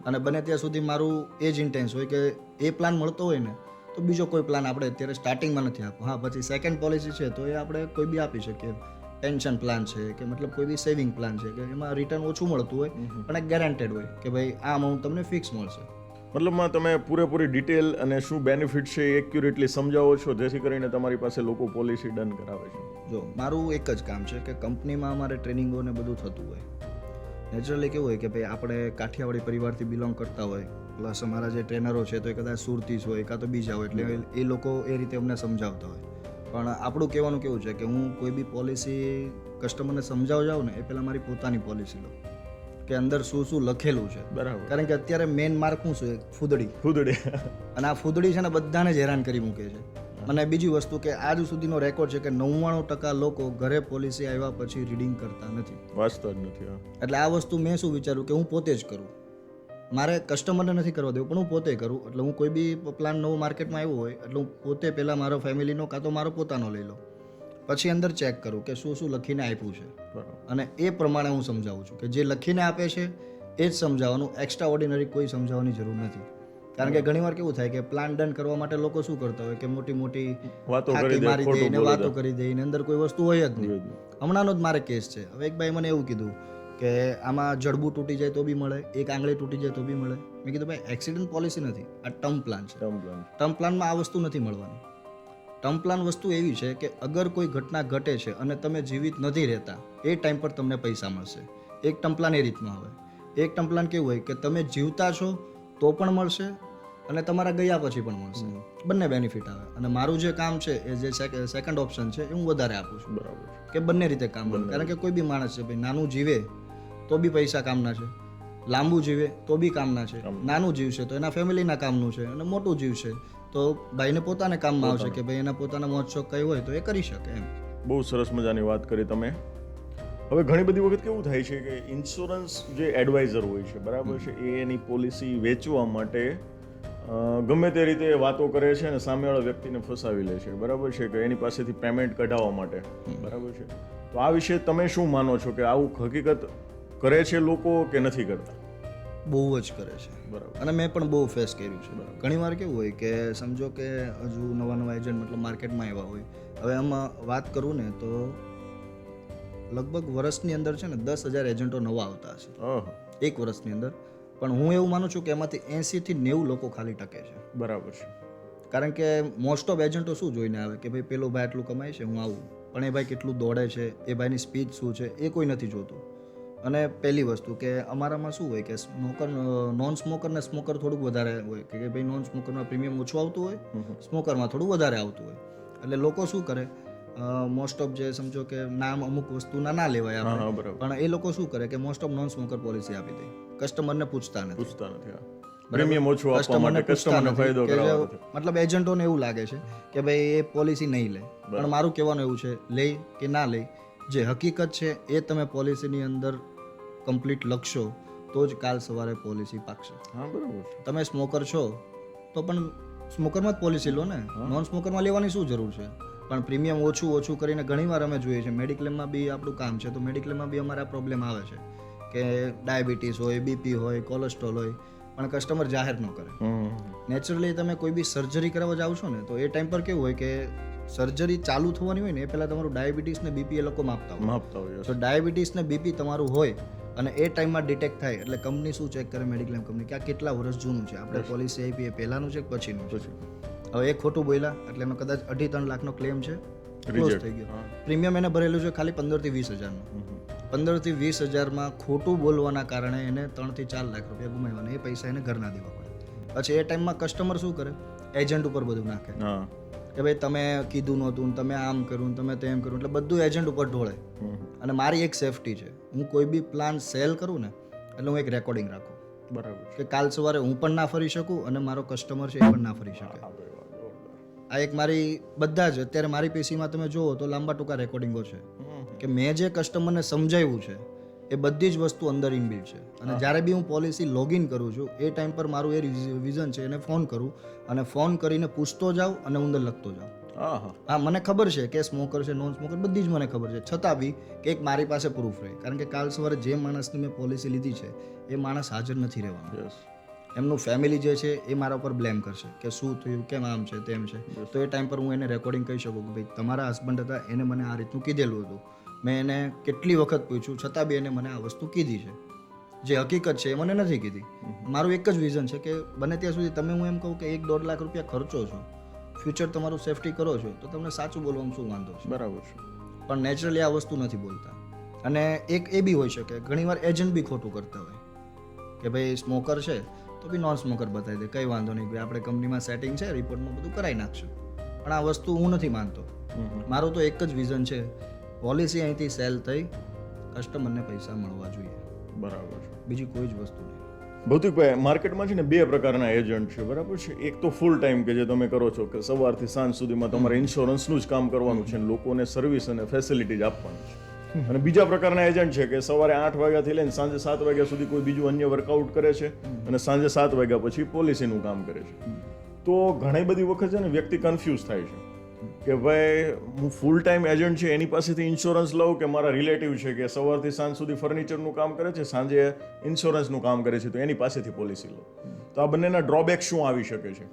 B: અને બને ત્યાં સુધી મારું એ જ ઇન્ટેન્સ હોય કે એ પ્લાન મળતો હોય ને તો બીજો કોઈ પ્લાન આપણે અત્યારે સ્ટાર્ટિંગમાં નથી આપવો. હા, પછી સેકન્ડ પોલિસી છે તો એ આપણે કોઈ બી આપી શકીએ. પેન્શન પ્લાન છે કે મતલબ કોઈ બી સેવિંગ પ્લાન છે કે એમાં રિટર્ન ઓછું મળતું હોય પણ એક ગેરંટેડ હોય કે ભાઈ આ અમાઉન્ટ તમને ફિક્સ મળશે.
A: મતલબમાં તમે પૂરેપૂરી ડિટેલ અને શું બેનિફિટ છે એ એક્યુરેટલી સમજાવો છો જેથી કરીને તમારી પાસે લોકો પોલિસી ડન કરાવે છે.
B: જો મારું એક જ કામ છે કે કંપનીમાં અમારે ટ્રેનિંગો ને બધું થતું હોય. નેચરલી કેવું હોય કે ભાઈ આપણે કાઠિયાવાડી પરિવારથી બિલોંગ કરતા હોય, પ્લસ અમારા જે ટ્રેનરો છે તો એ કદાચ સુરતીસ હોય કાં તો બીજા હોય, એટલે એ લોકો એ રીતે અમને સમજાવતા હોય. પણ આપણું કહેવાનું કેવું છે કે હું કોઈ બી પોલિસી કસ્ટમરને સમજાવવા જાઉં ને એ પહેલાં મારી પોતાની પોલિસી લો કે અંદર શું લખેલું છે.
A: બરાબર.
B: કારણ કે અત્યારે મેઇન માર્ક શું છે, ફૂદડી. અને આ ફૂદડી છે ને બધાને જ હેરાન કરી મૂકે છે. અને બીજી વસ્તુ કે આજ સુધીનો રેકોર્ડ છે કે 99% લોકો ઘરે પોલિસી આવ્યા પછી રીડિંગ કરતા નથી,
A: વાંચતા જ નથી.
B: એટલે આ વસ્તુ મેં શું વિચાર્યું કે હું પોતે જ કરું, મારે કસ્ટમરને નથી કરવા દેવું પણ હું પોતે કરું. એટલે હું કોઈ બી પ્લાન નવો માર્કેટમાં આવ્યો હોય એટલે હું પોતે પહેલાં મારો ફેમિલીનો કાં તો મારો પોતાનો લઈ લઉં, પછી અંદર ચેક કરું કે શું લખીને આપ્યું છે અને એ પ્રમાણે હું સમજાવું છું કે જે લખીને આપે છે એ જ સમજાવવાનું, એક્સ્ટ્રા ઓર્ડિનરી કોઈ સમજાવવાની જરૂર નથી. કારણ કે ઘણીવાર કેવું થાય કે પ્લાન ડન કરવા માટે લોકો શું કરતા હોય કે મોટી
A: વાતો
B: કરી દઈને અંદર કોઈ વસ્તુ હોય જ નહીં. હમણાંનો જ મારે કેસ છે, હવે એક ભાઈ મને એવું કીધું કે આમાં જડબું તૂટી જાય તો બી મળે, એક આંગળી તૂટી જાય તો બી મળે. મેં કીધું ભાઈ એક્સિડન્ટ પોલિસી નથી, આ ટર્મ પ્લાન છે. ટર્મ પ્લાનમાં આ વસ્તુ નથી મળવાની. ટર્મ પ્લાન વસ્તુ એવી છે કે અગર કોઈ ઘટના ઘટે છે અને તમે જીવિત નથી રહેતા એ ટાઈમ પર તમને પૈસા મળશે. એક ટર્મ પ્લાન એ રીતમાં આવે. એક ટર્મ પ્લાન કેવું હોય કે તમે જીવતા છો તો પણ મળશે અને તમારા ગયા પછી પણ મળશે, બંને બેનિફિટ આવે. અને મારું જે કામ છે એ જે સેકન્ડ ઓપ્શન છે એ હું વધારે આપું છું.
A: બરાબર.
B: કે બંને રીતે કામ બને. કારણ કે કોઈ બી માણસ છે ભાઈ નાનું જીવે તો બી પૈસા કામના છે, લાંબુ જીવે તો બી કામના છે, નાનું જીવશે તો એના ફેમિલીના કામનું છે અને મોટું જીવશે તો ભાઈને પોતાને કામમાં આવશે કે ભાઈ એના પોતાના મોજ શોખ કઈ હોય તો એ કરી શકે એમ.
A: બહુ સરસ મજાની વાત કરી તમે. હવે ઘણી બધી વખત કેવું થાય છે કે ઇન્સ્યોરન્સ જે એડવાઇઝર હોય છે, બરાબર છે, એ એની પોલિસી વેચવા માટે ગમે તે રીતે વાતો કરે છે અને સામેવાળા વ્યક્તિને ફસાવી લે છે, બરાબર છે, કે એની પાસેથી પેમેન્ટ કઢાવવા માટે, બરાબર છે. તો આ વિશે તમે શું માનો છો કે આવું હકીકત કરે છે લોકો કે નથી કરતા?
B: બહુ જ કરે છે.
A: બરાબર.
B: અને મેં પણ બહુ ફેસ કર્યું છે. ઘણીવાર કેવું હોય કે સમજો કે હજુ નવા એજન્ટ મતલબ માર્કેટમાં આવ્યા હોય, હવે આમાં વાત કરું ને તો લગભગ વર્ષની અંદર છે ને 10,000 એજન્ટો નવા આવતા હશે એક વર્ષની અંદર. પણ હું એવું માનું છું કે એમાંથી 80 થી 90 લોકો ખાલી ટકે છે.
A: બરાબર છે.
B: કારણ કે મોસ્ટ ઓફ એજન્ટો શું જોઈને આવે કે ભાઈ પેલો ભાઈ આટલું કમાય છે હું આવું, પણ એ ભાઈ કેટલું દોડે છે, એ ભાઈની સ્પીચ શું છે એ કોઈ નથી જોતું. અને પહેલી વસ્તુ કે અમારામાં શું હોય કે નોન સ્મોકર ને સ્મોકર થોડુંક વધારે હોય કે ભાઈ નોન સ્મોકરમાં પ્રીમિયમ ઓછું આવતું હોય, સ્મોકરમાં થોડું વધારે આવતું હોય. એટલે લોકો શું કરે મોસ્ટ ઓફ જે સમજો કે નામ અમુક વસ્તુના ના લેવાય આપણે, પણ એ લોકો શું કરે કે most of non smoker policy આપી દે, કસ્ટમરને પૂછતા નથી. પ્રીમિયમ ઓછું આપવા માટે કસ્ટમરને ફાયદો કરાવવા માટે. મતલબ એજન્ટોને એવું લાગે છે કે ભાઈ એ પોલિસી નહીં લે, પણ મારું કહેવાનું એવું છે લે કે ના લે, જે હકીકત છે એ તમે પોલિસીની અંદર કમ્પ્લીટ લખશો તો જ કાલ સવારે પોલિસી પાકશે. હા, બરાબર. તમે સ્મોકર છો તો પણ સ્મોકરમાં જ પોલિસી લો ને, નોન સ્મોકરમાં લેવાની શું જરૂર છે? પણ પ્રીમિયમ ઓછું કરીને ઘણીવાર અમે જોઈએ છીએ મેડિક્લેમમાં બી આપણું કામ છે તો મેડિક્લેમમાં બી અમારે આ પ્રોબ્લેમ આવે છે કે ડાયાબિટીસ હોય, બીપી હોય, કોલેસ્ટ્રોલ હોય, પણ કસ્ટમર જાહેર ન કરે. નેચરલી તમે કોઈ બી સર્જરી કરાવવા જાવ છો ને તો એ ટાઈમ પર કેવું હોય કે સર્જરી ચાલુ થવાની હોય ને એ પહેલાં તમારું ડાયાબિટીસ ને બીપી એ લોકો માપતા હોય. તો ડાયાબિટીસ ને બીપી તમારું હોય અને એ ટાઈમમાં ડિટેક્ટ થાય એટલે કંપની શું ચેક કરે, મેડિક્લેમ કંપની, કે આ કેટલા વર્ષ જૂનું છે, આપણે પોલિસી આપી એ પહેલાંનું છે કે પછીનું છે. હવે એ ખોટું બોલ્યા એટલે એનો કદાચ 2.5-3 લાખનો ક્લેમ છે, ક્લોઝ થઈ ગયો. પ્રીમિયમ એને ભરેલું છે ખાલી 15,000 થી 20,000નું. 15 થી 20 હજારમાં ખોટું બોલવાના કારણે એને 3 થી 4 લાખ રૂપિયા ગુમાવ્યા, એ પૈસા એને ઘરના દેવા પડે. પછી એ ટાઈમમાં કસ્ટમર શું કરે, એજન્ટ ઉપર બધું નાખે
A: હા
B: કે ભાઈ તમે કીધું નહોતું ને તમે આમ કર્યું ને તમે તેમ કર્યું, એટલે બધું એજન્ટ ઉપર ઢોળે. અને મારી એક સેફટી છે, હું કોઈ બી પ્લાન સેલ કરું ને એટલે હું એક રેકોર્ડિંગ રાખું
A: બરાબર છે.
B: કે કાલ સવારે હું પણ ના ફરી શકું અને મારો કસ્ટમર છે એ પણ ના ફરી શકે. આ એક મારી બધા જ અત્યારે મારી પીસીમાં તમે જુઓ તો લાંબા ટૂંકા રેકોર્ડિંગો છે કે મેં જે કસ્ટમરને સમજાવ્યું છે એ બધી જ વસ્તુ અંદર ઇનબિલ્ટ છે. અને જ્યારે બી હું પોલિસી લોગિન કરું છું એ ટાઈમ પર મારું એ વિઝન છે એને ફોન કરું અને ફોન કરીને પૂછતો જાઉં અને અંદર લખતો જાઉં. હા મને ખબર છે કે સ્મોકર છે નોન સ્મોકર બધી જ મને ખબર છે, છતાં બી કે એક મારી પાસે પ્રૂફ રહે. કારણ કે કાલ સવારે જે માણસની મેં પોલિસી લીધી છે એ માણસ હાજર નથી રહેવાનો. એમનું ફેમિલી જે છે એ મારા ઉપર બ્લેમ કરશે કે શું થયું, કેમ આમ છે તેમ છે. તો એ ટાઈમ પર હું એને રેકોર્ડિંગ કહી શકું કે ભાઈ તમારા હસબન્ડ હતા એને મને આ રીતનું કીધેલું હતું, મેં એને કેટલી વખત પૂછ્યું છતાં બી એને મને આ વસ્તુ કીધી છે, જે હકીકત છે એ મને નથી કીધી. મારું એક જ વિઝન છે કે બને ત્યાં સુધી તમે હું એમ કહું કે 1-1.5 લાખ રૂપિયા ખર્ચો છો, ફ્યુચર તમારું સેફટી કરો છો તો તમને સાચું બોલવામાં શું વાંધો છે.
A: બરાબર છે.
B: પણ નેચરલી આ વસ્તુ નથી બોલતા. અને એક એ બી હોઈ શકે ઘણીવાર એજન્ટ બી ખોટું કરતા હોય કે ભાઈ સ્મોકર છે તો બી નોન સ્મોકર બતાવી દે, કંઈ વાંધો નહીં ભાઈ આપણે કંપનીમાં સેટિંગ છે, રિપોર્ટમાં બધું કરાવી નાખશું. પણ આ વસ્તુ હું નથી માનતો. મારું તો એક જ વિઝન છે, પોલિસી અહીંથી સેલ થઈ કસ્ટમરને પૈસા મળવા જોઈએ,
A: બરાબર છે.
B: બીજી કોઈ જ વસ્તુ નહીં.
A: ભૌતિકભાઈ, માર્કેટમાં છે ને 2 પ્રકારના એજન્ટ છે, બરાબર છે. એક તો ફૂલ ટાઈમ કે જે તમે કરો છો કે સવારથી સાંજ સુધીમાં તમારે ઇન્સ્યોરન્સનું જ કામ કરવાનું છે, લોકોને સર્વિસ અને ફેસિલિટી જ આપવાની છે. અને બીજા પ્રકારના એજન્ટ છે કે સવારે 8 વાગ્યાથી લઈને સાંજે 7 વાગ્યા સુધી કોઈ બીજું અન્ય વર્કઆઉટ કરે છે અને સાંજે 7 વાગ્યા પછી પોલિસીનું કામ કરે છે. તો ઘણી બધી વખત છે ને વ્યક્તિ કન્ફ્યુઝ થાય છે કે ભાઈ હું ફૂલ ટાઈમ એજન્ટ છે એની પાસેથી ઇન્સ્યોરન્સ લઉં કે મારા રિલેટિવ છે કે સવારથી સાંજ સુધી ફર્નિચરનું કામ કરે છે, સાંજે ઇન્સ્યોરન્સનું કામ કરે છે, તો એની પાસેથી પોલિસી લઉં. તો આ બંનેના ડ્રોબેક શું આવી શકે છે?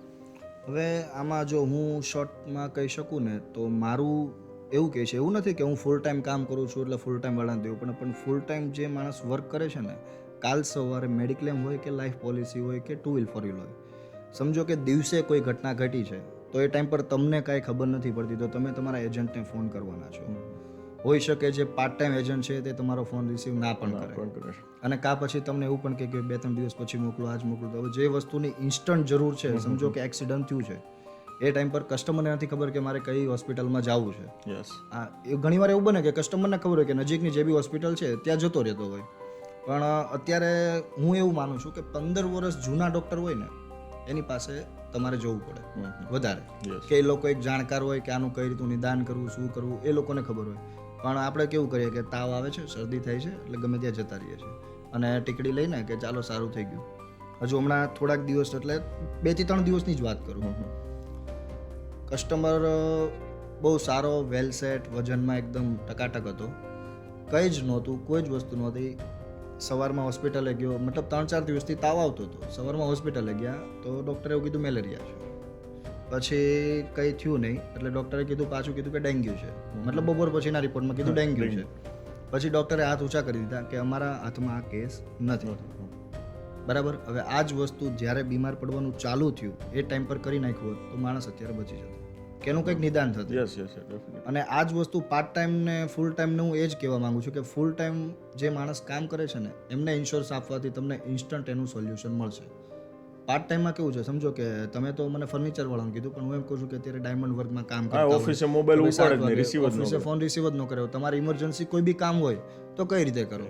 B: હવે આમાં જો હું શોર્ટમાં કહી શકું ને તો મારું એવું કહે છે, એવું નથી કે હું ફૂલ ટાઈમ કામ કરું છું એટલે ફૂલ ટાઈમ વાળાને દેવું, પણ ફૂલ ટાઈમ જે માણસ વર્ક કરે છે ને, કાલ સવારે મેડિક્લેમ હોય કે લાઈફ પોલિસી હોય કે 2 વ્હીલ 4 વ્હીલ હોય, સમજો કે દિવસે કોઈ ઘટના ઘટી છે તો એ ટાઈમ પર તમને કાંઈ ખબર નથી પડતી તો તમે તમારા એજન્ટને ફોન કરવાના છો. હોઈ શકે જે પાર્ટ ટાઈમ એજન્ટ છે તે તમારો ફોન રિસીવ ના પણ કરે અને કાં પછી તમને એવું પણ કહે કે 2-3 દિવસ પછી મોકલો, આજ મોકલો. તો જે વસ્તુની ઇન્સ્ટન્ટ જરૂર છે, સમજો કે એક્સિડન્ટ થયું છે એ ટાઈમ પર કસ્ટમરને નથી ખબર કે મારે કઈ હોસ્પિટલમાં જવું છે. એ ઘણીવાર એવું બને કે કસ્ટમરને ખબર હોય કે નજીકની જે બી હોસ્પિટલ છે ત્યાં જતો રહેતો હોય. પણ અત્યારે હું એવું માનું છું કે 15 વર્ષ જૂના ડૉક્ટર હોય ને એની પાસે તમારે જવું પડે વધારે, કે એ લોકો એક જાણકાર હોય કે આનું કઈ રીતનું નિદાન કરવું, શું કરવું એ લોકોને ખબર હોય. પણ આપણે કેવું કરીએ કે તાવ આવે છે, શરદી થાય છે એટલે ગમે ત્યાં જતા રહીએ છીએ અને ટીકડી લઈને કે ચાલો સારું થઈ ગયું. હજુ હમણાં થોડાક દિવસ એટલે 2 થી 3 દિવસની જ વાત કરું, કસ્ટમર બહુ સારો, વેલ સેટ, વજનમાં એકદમ ટકાટક હતો, કંઈ જ નહોતું, કોઈ જ વસ્તુ નહોતી. સવારમાં હોસ્પિટલે ગયો, મતલબ 3-4 દિવસથી તાવ આવતો હતો, સવારમાં હોસ્પિટલે ગયા તો ડૉક્ટરે એવું કીધું મેલેરિયા છે. પછી કંઈ થયું નહીં એટલે ડૉક્ટરે પાછું કીધું કે ડેન્ગ્યુ છે, મતલબ બપોર પછીના રિપોર્ટમાં કીધું ડેન્ગ્યુ છે. પછી ડૉક્ટરે હાથ ઊંચા કરી દીધા કે અમારા હાથમાં આ કેસ નથી. બરાબર. હવે આ જ વસ્તુ જ્યારે બીમાર પડવાનું ચાલુ થયું એ ટાઈમ પર કરી નાખ્યું હોત તો માણસ અત્યારે બચી જતો, કે એનું કંઈક નિદાન થતું. અને આ જ વસ્તુ પાર્ટ ટાઈમ ને ફૂલ ટાઈમને હું એ જ કહેવા માંગુ છું કે ફૂલ ટાઈમ જે માણસ કામ કરે છે ને એમને ઇન્સ્યોરન્સ આપવાથી તમને ઇન્સ્ટન્ટ એનું સોલ્યુશન મળશે. પાર્ટ ટાઈમમાં કેવું છે, સમજો કે તમે તો મને ફર્નિચર વાળાનું કીધું, પણ હું એમ કહું છું કે અત્યારે ડાયમંડ વર્કમાં કામ કરતા હોય,
A: ઓફિસે મોબાઈલ ઉપાડે જ નહીં, રિસીવ જ ન કરે,
B: ફોન રિસીવ જ ન કરે, તમારી ઇમરજન્સી કોઈ બી કામ હોય તો કઈ રીતે કરો.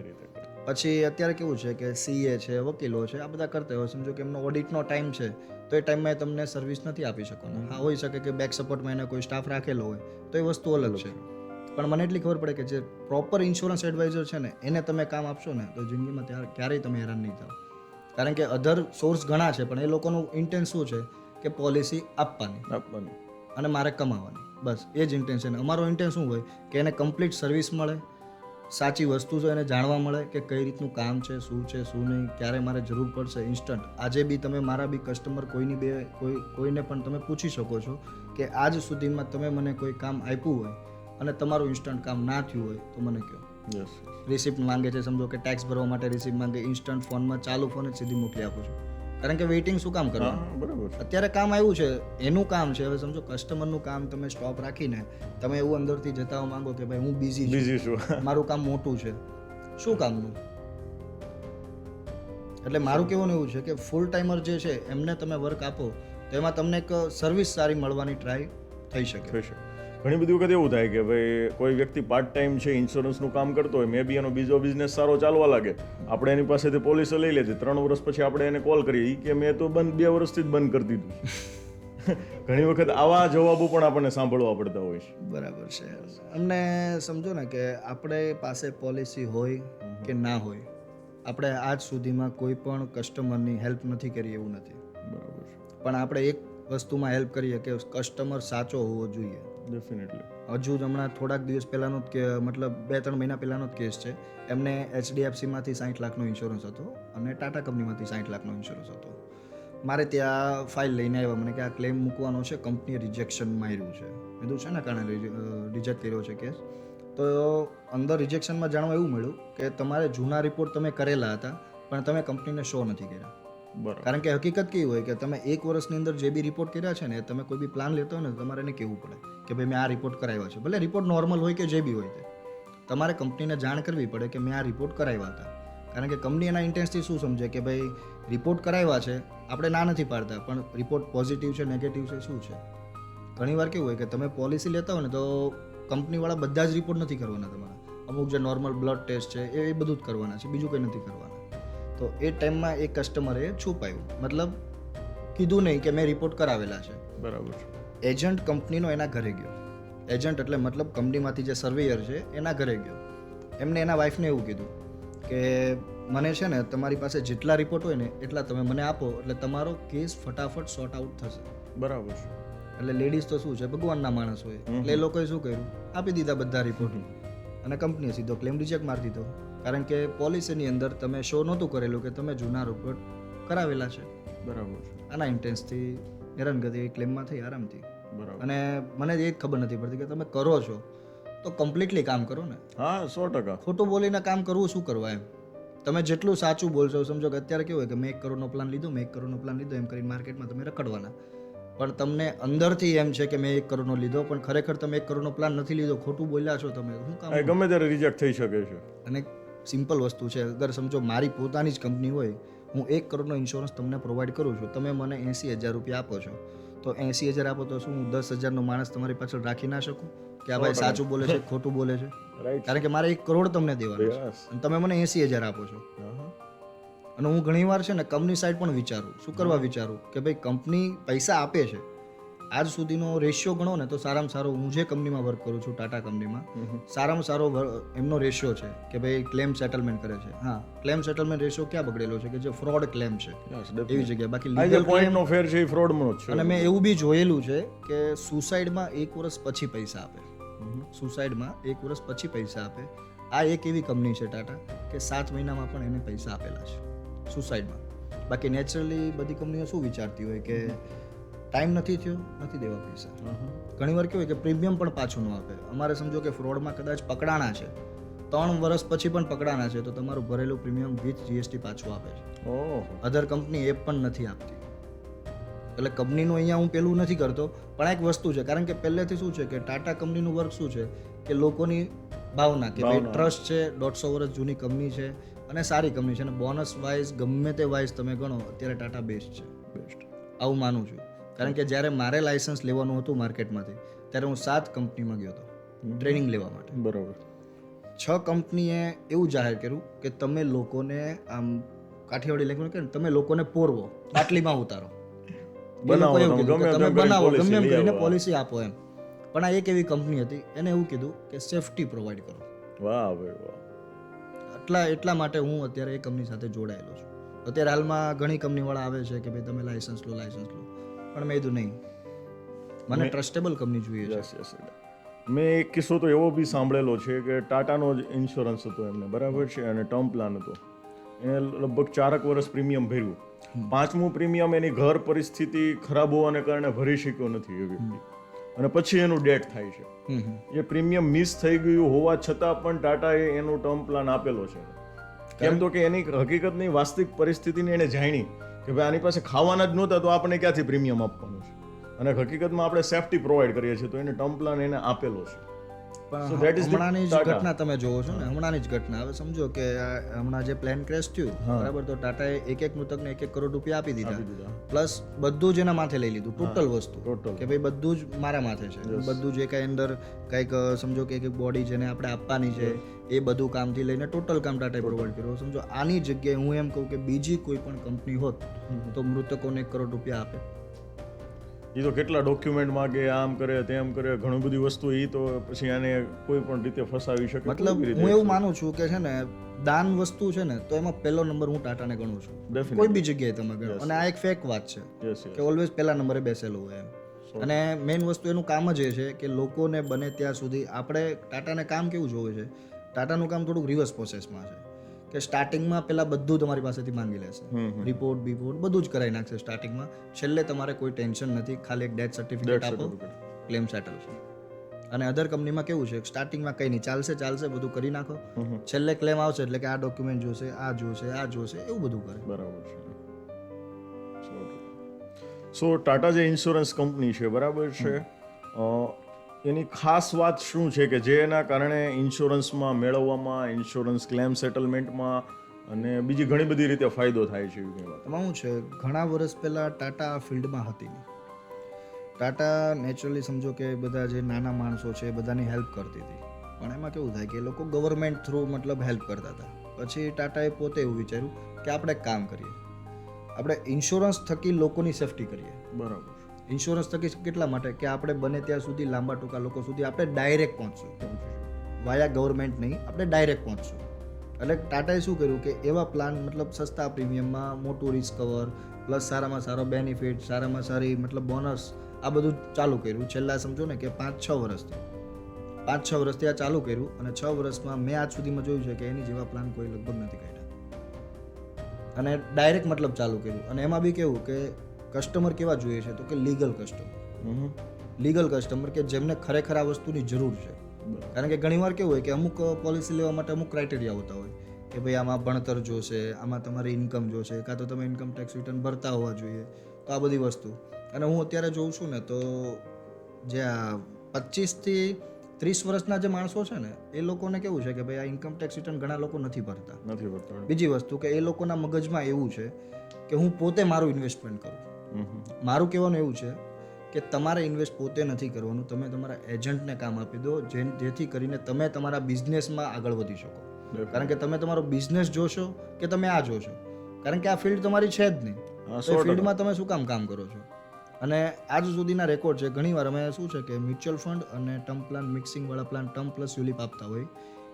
B: પછી અત્યારે કેવું છે કે સીએ છે, વકીલો છે, આ બધા કરતા હોય, સમજો કે એમનો ઓડિટનો ટાઈમ છે તો એ ટાઈમમાં તમને સર્વિસ નથી આપી શકવાના. હા, હોઈ શકે કે બેક સપોર્ટમાં એને કોઈ સ્ટાફ રાખેલો હોય તો એ વસ્તુ અલગ છે. પણ મને એટલી ખબર પડે કે જે પ્રોપર ઇન્સ્યોરન્સ એડવાઇઝર છે ને એને તમે કામ આપશો ને તો જિંદગીમાં ક્યારેય તમે હેરાન નહીં થાવ. કારણ કે અધર સોર્સ ઘણા છે પણ એ લોકોનું ઇન્ટેન્સ શું છે કે પોલિસી આપવાની અને મારે કમાવાની, બસ એ જ ઇન્ટેન્શન. અમારો ઇન્ટેન્સ શું હોય કે એને કમ્પ્લીટ સર્વિસ મળે, સાચી વસ્તુ છે એને જાણવા મળે કે કઈ રીતનું કામ છે, શું છે શું નહીં, ક્યારે મારે જરૂર પડશે ઇન્સ્ટન્ટ. આજે બી તમે મારા બી કસ્ટમર કોઈને પણ તમે પૂછી શકો છો કે આજ સુધીમાં તમે મને કોઈ કામ આપ્યું હોય અને તમારું ઇન્સ્ટન્ટ કામ ના થયું હોય તો મને કહો. રિસિપ્ટ માંગે છે, સમજો કે ટેક્સ ભરવા માટે રિસિપ્ટ માંગે, ઇન્સ્ટન્ટ ફોનમાં ચાલુ ફોન જ સીધી મોકલી આપું છું. કારણ કે વેઇટિંગ શું કામ કરવાનું,
A: બરાબર.
B: અત્યારે કામ આવ્યું છે એનું કામ છે. હવે સમજો કસ્ટમરનું કામ તમે સ્ટોપ રાખીને તમે એવું અંદરથી જતાવવા માંગો કે ભાઈ હું બિઝી છું, મારું કામ મોટું છે, શું કામનું? એટલે મારું કહેવાનું એવું છે કે ફૂલ ટાઈમર જે છે એમને તમે વર્ક આપો તો એમાં તમને એક સર્વિસ સારી મળવાની ટ્રાય થઈ શકે.
A: ઘણી બધી વખત એવું થાય કે ભાઈ કોઈ વ્યક્તિ પાર્ટ ટાઈમ છે, ઇન્સ્યોરન્સનું કામ કરતો હોય, મે બી એનો બીજો બિઝનેસ સારો ચાલવા લાગે, આપણે એની પાસેથી પોલિસી લઈ લેતી, 3 વર્ષ પછી આપણે એને કોલ કરીએ કે મેં તો 2 વર્ષથી જ બંધ કરી દીધું. ઘણી વખત આવા જવાબો પણ આપણને સાંભળવા પડતા હોય છે.
B: બરાબર છે. અને સમજો ને કે આપણે પાસે પોલિસી હોય કે ના હોય, આપણે આજ સુધીમાં કોઈ પણ કસ્ટમરની હેલ્પ નથી કરી એવું નથી.
A: બરાબર છે.
B: પણ આપણે એક વસ્તુમાં હેલ્પ કરીએ કે કસ્ટમર સાચો હોવો જોઈએ.
A: ડેફિનેટલી.
B: હજુ જ હમણાં થોડાક દિવસ પહેલાંનો જ કે મતલબ 2-3 મહિના પહેલાંનો જ કેસ છે. એમને HDFCમાંથી 60 લાખનો ઇન્સ્યોરન્સ હતો અને ટાટા કંપનીમાંથી 60 લાખનો ઇન્સ્યોરન્સ હતો. મારે ત્યાં ફાઇલ લઈને આવ્યા મને કે આ ક્લેમ મૂકવાનો છે, કંપનીએ રિજેક્શન માર્યું છે. મેં કીધું છે ને કારણે રિજેક્ટ કર્યો છે કેસ. તો અંદર રિજેક્શનમાં જાણવા એવું મળ્યું કે તમારે જૂના રિપોર્ટ તમે કરેલા હતા પણ તમે કંપનીને શો નથી કર્યા.
A: બરાબર.
B: કારણ કે હકીકત કેવી હોય કે તમે 1 વર્ષની અંદર જે બી રિપોર્ટ કર્યા છે ને, તમે કોઈ બી પ્લાન લેતો હોય ને તમારે એને કહેવું પડે કે ભાઈ મેં આ રિપોર્ટ કરાવ્યા છે. ભલે રિપોર્ટ નોર્મલ હોય કે જે બી હોય તે, તમારે કંપનીને જાણ કરવી પડે કે મેં આ રિપોર્ટ કરાવ્યા હતા. કારણ કે કંપની એના ઇન્ટેન્સથી શું સમજે કે ભાઈ રિપોર્ટ કરાવ્યા છે, આપણે ના નથી પાડતા, પણ રિપોર્ટ પોઝિટિવ છે, નેગેટિવ છે, શું છે. ઘણીવાર કેવું હોય કે તમે પોલિસી લેતા હોય ને તો કંપનીવાળા બધા જ રિપોર્ટ નથી કરવાના તમારા. અમુક જે નોર્મલ બ્લડ ટેસ્ટ છે એ બધું જ કરવાના છે, બીજું કંઈ નથી કરવાના. તો એ ટાઈમમાં એ કસ્ટમરે છુપાયું, મતલબ કીધું નહીં કે મેં રિપોર્ટ કરાવેલા છે.
A: બરાબર છે.
B: એજન્ટ કંપનીનો એના ઘરે ગયો. એજન્ટ એટલે મતલબ કંપનીમાંથી જે સર્વેયર છે એના ઘરે ગયો. એમને એના વાઈફને એવું કીધું કે મને છે ને તમારી પાસે જેટલા રિપોર્ટ હોય ને એટલા તમે મને આપો એટલે તમારો કેસ ફટાફટ સોર્ટ આઉટ થશે.
A: બરાબર છે.
B: એટલે લેડીઝ તો શું છે, ભગવાનના માણસ હોય, એટલે એ લોકોએ શું કર્યું, આપી દીધા બધા રિપોર્ટ અને કંપનીએ સીધો ક્લેમ રિજેક્ટ મારી દીધો. કારણ કે પોલિસીની અંદર તમે શો નહોતું કરેલું કે તમે જૂના રિપોર્ટ કરાવેલા છે.
A: બરાબર છે.
B: આના ઇન્ટેન્સથી હેરાનગતિ ક્લેમમાં થઈ આરામથી.
A: બરાબર.
B: અને મને એ જ ખબર નથી પડતી કે તમે કરો છો તો કમ્પ્લીટલી કામ કરો ને.
A: હા, 100%.
B: ખોટું બોલીને કામ કરવું શું કરવા એમ. તમે જેટલું સાચું બોલશો, સમજો કે અત્યારે કેવું હોય કે મેં 1 કરોડનો પ્લાન લીધો, મેં 1 કરોડનો પ્લાન લીધો એમ કરીને માર્કેટમાં તમે રખડવાના. પણ તમને અંદરથી એમ છે કે મેં 1 કરોડનો લીધો, પણ ખરેખર તમે 1 કરોડનો પ્લાન નથી લીધો, ખોટું બોલ્યા છો તમે, શું કામ?
A: ગમે ત્યારે રિજેક્ટ થઈ શકે છે.
B: અને સિમ્પલ વસ્તુ છે, અગર સમજો મારી પોતાની જ કંપની હોય, હું 1 કરોડનો ઇન્સ્યોરન્સ તમને પ્રોવાઈડ કરું છું, તમે મને 80,000 રૂપિયા આપો છો, તો 80,000 આપો તો શું હું 10,000નો માણસ તમારી પાછળ રાખી ના શકું કે આ ભાઈ સાચું બોલે છે, ખોટું બોલે છે?
A: રાઈટ.
B: કારણ કે મારે 1 કરોડ તમને દેવાનું છે અને તમે મને 80,000 આપો છો. અને હું ઘણીવાર છે ને કંપની સાઈડ પણ વિચારું, શું કરવા વિચારું કે ભાઈ કંપની પૈસા આપે છે, આજ સુધીનો રેશિયો ગણો ને તો સારામાં સારો, હું જે કંપનીમાં વર્ક કરું છું ટાટા કંપનીમાં, સારામાં સારો એમનો રેશિયો છે કે ભાઈ ક્લેમ સેટલમેન્ટ કરે છે. હા, ક્લેમ સેટલમેન્ટ રેશિયો ક્યાં બગડેલો છે કે જે ફ્રોડ ક્લેમ છે એવી જગ્યાએ. બાકી લીગલ
A: પોઈન્ટનો ફેર છે એ ફ્રોડમાં જ છે.
B: અને મેં એવું બી જોયેલું છે કે સુસાઇડમાં 1 વર્ષ પછી પૈસા આપે, સુસાઇડમાં 1 વર્ષ પછી પૈસા આપે. આ એક એવી કંપની છે ટાટા કે 7 મહિનામાં પણ એને પૈસા આપેલા છે સુસાઇડમાં. બાકી નેચરલી બધી કંપનીઓ શું વિચારતી હોય કે ટાઈમ નથી થયો, નથી દેવા પૈસા. ઘણીવાર કેવું હોય કે પ્રીમિયમ પણ પાછું ન આપે. અમારે સમજો કે ફ્રોડમાં કદાચ પકડાણા છે, 3 વર્ષ પછી પણ પકડાણા છે, તો તમારું ભરેલું પ્રીમિયમ વિથ GST પાછું આપે છે. અધર કંપની એ પણ નથી આપતી. એટલે કંપનીનું અહીંયા હું પેલું નથી કરતો, પણ એક વસ્તુ છે, કારણ કે પહેલેથી શું છે કે ટાટા કંપનીનું વર્ક શું છે કે લોકોની ભાવના કે ભાઈ ટ્રસ્ટ છે, 150 વર્ષ જૂની કંપની છે અને સારી કંપની છે, અને બોનસ વાઇઝ ગમે તે વાઇઝ તમે ગણો અત્યારે ટાટા બેસ્ટ છે. બેસ્ટ આવું માનું છું. કારણ કે જ્યારે મારે લાયસન્સ લેવાનું હતું માર્કેટમાંથી, ત્યારે હું 7 કંપનીમાં ગયો હતો ટ્રેનિંગ લેવા માટે.
A: બરાબર.
B: 6 કંપનીએ એવું જાહેર કર્યું કે તમે લોકોને આમ કાઠિયાવાડી લેંગ્વેજ કે તમે લોકોને પોરવો, બાટલીમાં ઉતારો, બનાવો, તમે બનાવો, ગમે એમ કરીને પોલિસી આપો એમ. પણ આ એક એવી કંપની હતી, એને એવું કીધું કે સેફટી પ્રોવાઈડ કરો.
A: વાહ ભાઈ વાહ.
B: એટલા માટે હું અત્યારે એ કંપની સાથે જોડાયેલો છું. અત્યારે હાલમાં ઘણી કંપનીવાળા આવે છે કે ભાઈ તમે લાયસન્સ લો, પણ મેં કીધું નહીં, મને ટ્રસ્ટેબલ કંપની જોઈએ છે.
A: મેં એક કિસ્સો તો એવો બી સાંભળેલો છે કે ટાટાનો જ ઇન્સ્યોરન્સ હતો એમને, બરાબર છે, અને ટર્મ પ્લાન હતો. એને લગભગ 4 વર્ષ પ્રીમિયમ ભર્યું. 5મું પ્રીમિયમ એની ઘર પરિસ્થિતિ ખરાબ હોવાને કારણે ભરી શક્યો નથી એ વ્યક્તિ, અને પછી એનું ડેથ થાય છે. એ પ્રીમિયમ મિસ થઈ ગયું હોવા છતાં પણ ટાટાએ એનો ટર્મ પ્લાન આપેલો છે. કેમ તો કે એની હકીકતની વાસ્તવિક પરિસ્થિતિને એને જાણી કે ભાઈ આની પાસે ખાવાના જ નહોતા તો આપણે ક્યાંથી પ્રીમિયમ આપવાનું છે, અને હકીકતમાં આપણે સેફટી પ્રોવાઈડ કરીએ છીએ, તો એને ટર્મ પ્લાન એને આપેલો છે. So
B: પણ
A: that is the
B: હમણાંની જ
A: Tata.
B: ઘટના તમે જોવો છો ને, હમણાંની જ ઘટના. હવે સમજો કે આ હમણાં જે પ્લેન ક્રેશ થયું બરાબર, તો ટાટાએ એક મૃતકને 1 કરોડ રૂપિયા આપી દીધા, પ્લસ બધું જ એના માથે લઈ લીધું, ટોટલ વસ્તુ,
A: total.
B: કે ભાઈ બધું જ મારા માથે છે, બધું જે કાંઈ અંદર કંઈક સમજો કે બોડી જેને આપણે આપવાની છે એ બધું કામથી લઈને ટોટલ કામ ટાટાએ પ્રોવાઈડ કર્યું. સમજો આની જગ્યાએ હું એમ કહું કે બીજી કોઈ પણ કંપની હોત તો મૃતકોને 1 કરોડ રૂપિયા આપે.
A: એ તો કેટલા ડોક્યુમેન્ટ માગે, આમ કરે તેમ કરે, ઘણી બધી વસ્તુ, એ તો પછી આને કોઈ પણ રીતે ફસાવી શકે.
B: મતલબ હું એવું માનું છું કે છે ને, દાન વસ્તુ છે ને, તો એમાં પહેલો નંબર હું ટાટાને ગણું છું,
A: Definitely.
B: કોઈ બી જગ્યાએ તમે ગણો. અને આ એક ફેક વાત છે
A: Yes, yes.
B: કે ઓલવેઝ પહેલા નંબરે બેસેલું હોય એમ. અને મેઇન વસ્તુ એનું કામ જ એ છે કે લોકોને બને ત્યાં સુધી આપણે ટાટાને કામ કેવું જોવે છે, ટાટાનું કામ થોડુંક રિવર્સ પ્રોસેસમાં છે કે સ્ટાર્ટિંગમાં પહેલા બધું તમારી પાસેથી માંગી લેશે, રિપોર્ટ બધું જ કરાવી નાખશે સ્ટાર્ટિંગમાં. છેલ્લે તમારે કોઈ ટેન્શન નથી, ખાલી એક ડેથ સર્ટિફિકેટ આપો, ક્લેમ સેટલ છે. અને અધર કંપનીમાં કેવું છે, સ્ટાર્ટિંગમાં કંઈ નહીં, ચાલશે બધું કરી નાખો, છેલ્લે ક્લેમ આવશે એટલે કે આ ડોક્યુમેન્ટ જોશે, આ જોશે, એવું બધું કરે.
A: બરાબર છે. સો ટાટા જે ઇન્સ્યોરન્સ કંપની છે બરાબર છે, એની ખાસ વાત શું છે કે જેના કારણે ઇન્સ્યોરન્સમાં મેળવવામાં, ઇન્સ્યોરન્સ ક્લેમ સેટલમેન્ટમાં અને બીજી ઘણી બધી રીતે ફાયદો થાય છે એવી વાત?
B: એમાં શું છે, ઘણા વર્ષ પહેલાં ટાટા આ ફિલ્ડમાં હતી નહીં. ટાટા નેચરલી સમજો કે બધા જે નાના માણસો છે એ બધાની હેલ્પ કરતી હતી, પણ એમાં કેવું થાય કે એ લોકો ગવર્મેન્ટ થ્રુ મતલબ હેલ્પ કરતા હતા. પછી ટાટાએ પોતે એવું વિચાર્યું કે આપણે એક કામ કરીએ, આપણે ઇન્સ્યોરન્સ થકી લોકોની સેફટી કરીએ.
A: બરાબર.
B: ઇન્સ્યોરન્સ થકી કેટલા માટે કે આપણે બને ત્યાં સુધી લાંબા ટૂંકા લોકો સુધી આપણે ડાયરેક્ટ પહોંચશું, વાયા ગવર્મેન્ટ નહીં, આપણે ડાયરેક્ટ પહોંચશું. એટલે ટાટાએ શું કર્યું કે એવા પ્લાન મતલબ સસ્તા પ્રીમિયમમાં મોટું રિસ્ક કવર પ્લસ સારામાં સારો બેનિફિટ, સારામાં સારી મતલબ બોનસ, આ બધું ચાલુ કર્યું. છેલ્લા સમજો ને કે 5-6 વર્ષથી આ ચાલુ કર્યું. અને 6 વર્ષમાં મેં આજ સુધીમાં જોયું છે કે એની જેવા પ્લાન કોઈ લગભગ નથી કાઢ્યા. અને ડાયરેક્ટ મતલબ ચાલુ કર્યું. અને એમાં બી કેવું કે કસ્ટમર કેવા જોઈએ છે, તો કે લીગલ કસ્ટમર કે જેમને ખરેખર આ વસ્તુની જરૂર છે. કારણ કે ઘણીવાર કેવું હોય કે અમુક પોલિસી લેવા માટે અમુક ક્રાઇટેરિયા હોતા હોય કે ભાઈ આમાં ભણતર જોશે, આમાં તમારી ઇન્કમ જોશે, કાં તો તમે ઇન્કમ ટેક્સ રિટર્ન ભરતા હોવા જોઈએ, તો આ બધી વસ્તુ. અને હું અત્યારે જોઉં છું ને તો જે આ 25 થી 30 વર્ષના જે માણસો છે ને એ લોકોને કેવું છે કે ભાઈ આ ઇન્કમ ટેક્સ રિટર્ન ઘણા લોકો નથી ભરતા. બીજી વસ્તુ કે એ લોકોના મગજમાં એવું છે કે હું પોતે મારું ઇન્વેસ્ટમેન્ટ કરું. મારું કહેવાનું એવું છે કે તમારે ઇન્વેસ્ટ પોતે નથી કરવાનું, તમે તમારા એજન્ટને કામ આપી દો, જેથી કરીને તમે તમારા બિઝનેસમાં આગળ વધી શકો. કારણ કે તમે તમારો બિઝનેસ જોશો કે તમે આ જોશો, કારણ કે આ ફિલ્ડ તમારી છે જ નહીં, તો એ ફિલ્ડમાં તમે શું કામ કરો છો? અને આજ સુધીના રેકોર્ડ છે, ઘણીવાર અમે શું છે કે મ્યુચ્યુઅલ ફંડ અને ટર્મ પ્લાન મિક્સિંગ વાળા પ્લાન ટર્મ પ્લસ યુલિપ આપતા હોય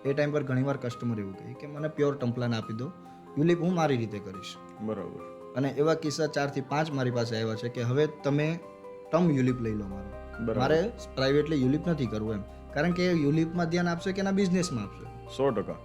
B: એ ટાઈમ પર ઘણીવાર કસ્ટમર એવું કહે કે મને પ્યોર ટર્મ પ્લાન આપી દો, યુલિપ હું મારી રીતે કરીશ.
A: બરાબર.
B: અને એવા કિસ્સા 4 થી 5 મારી પાસે આવ્યા છે કે હવે તમે ટર્મ યુલિપ લઈ લો મારો, મારે પ્રાઇવેટલી યુલિપ નથી કરવું એમ. કારણ કે યુલિપમાં ધ્યાન આપશે કે એના બિઝનેસમાં આપશે.
A: 100%.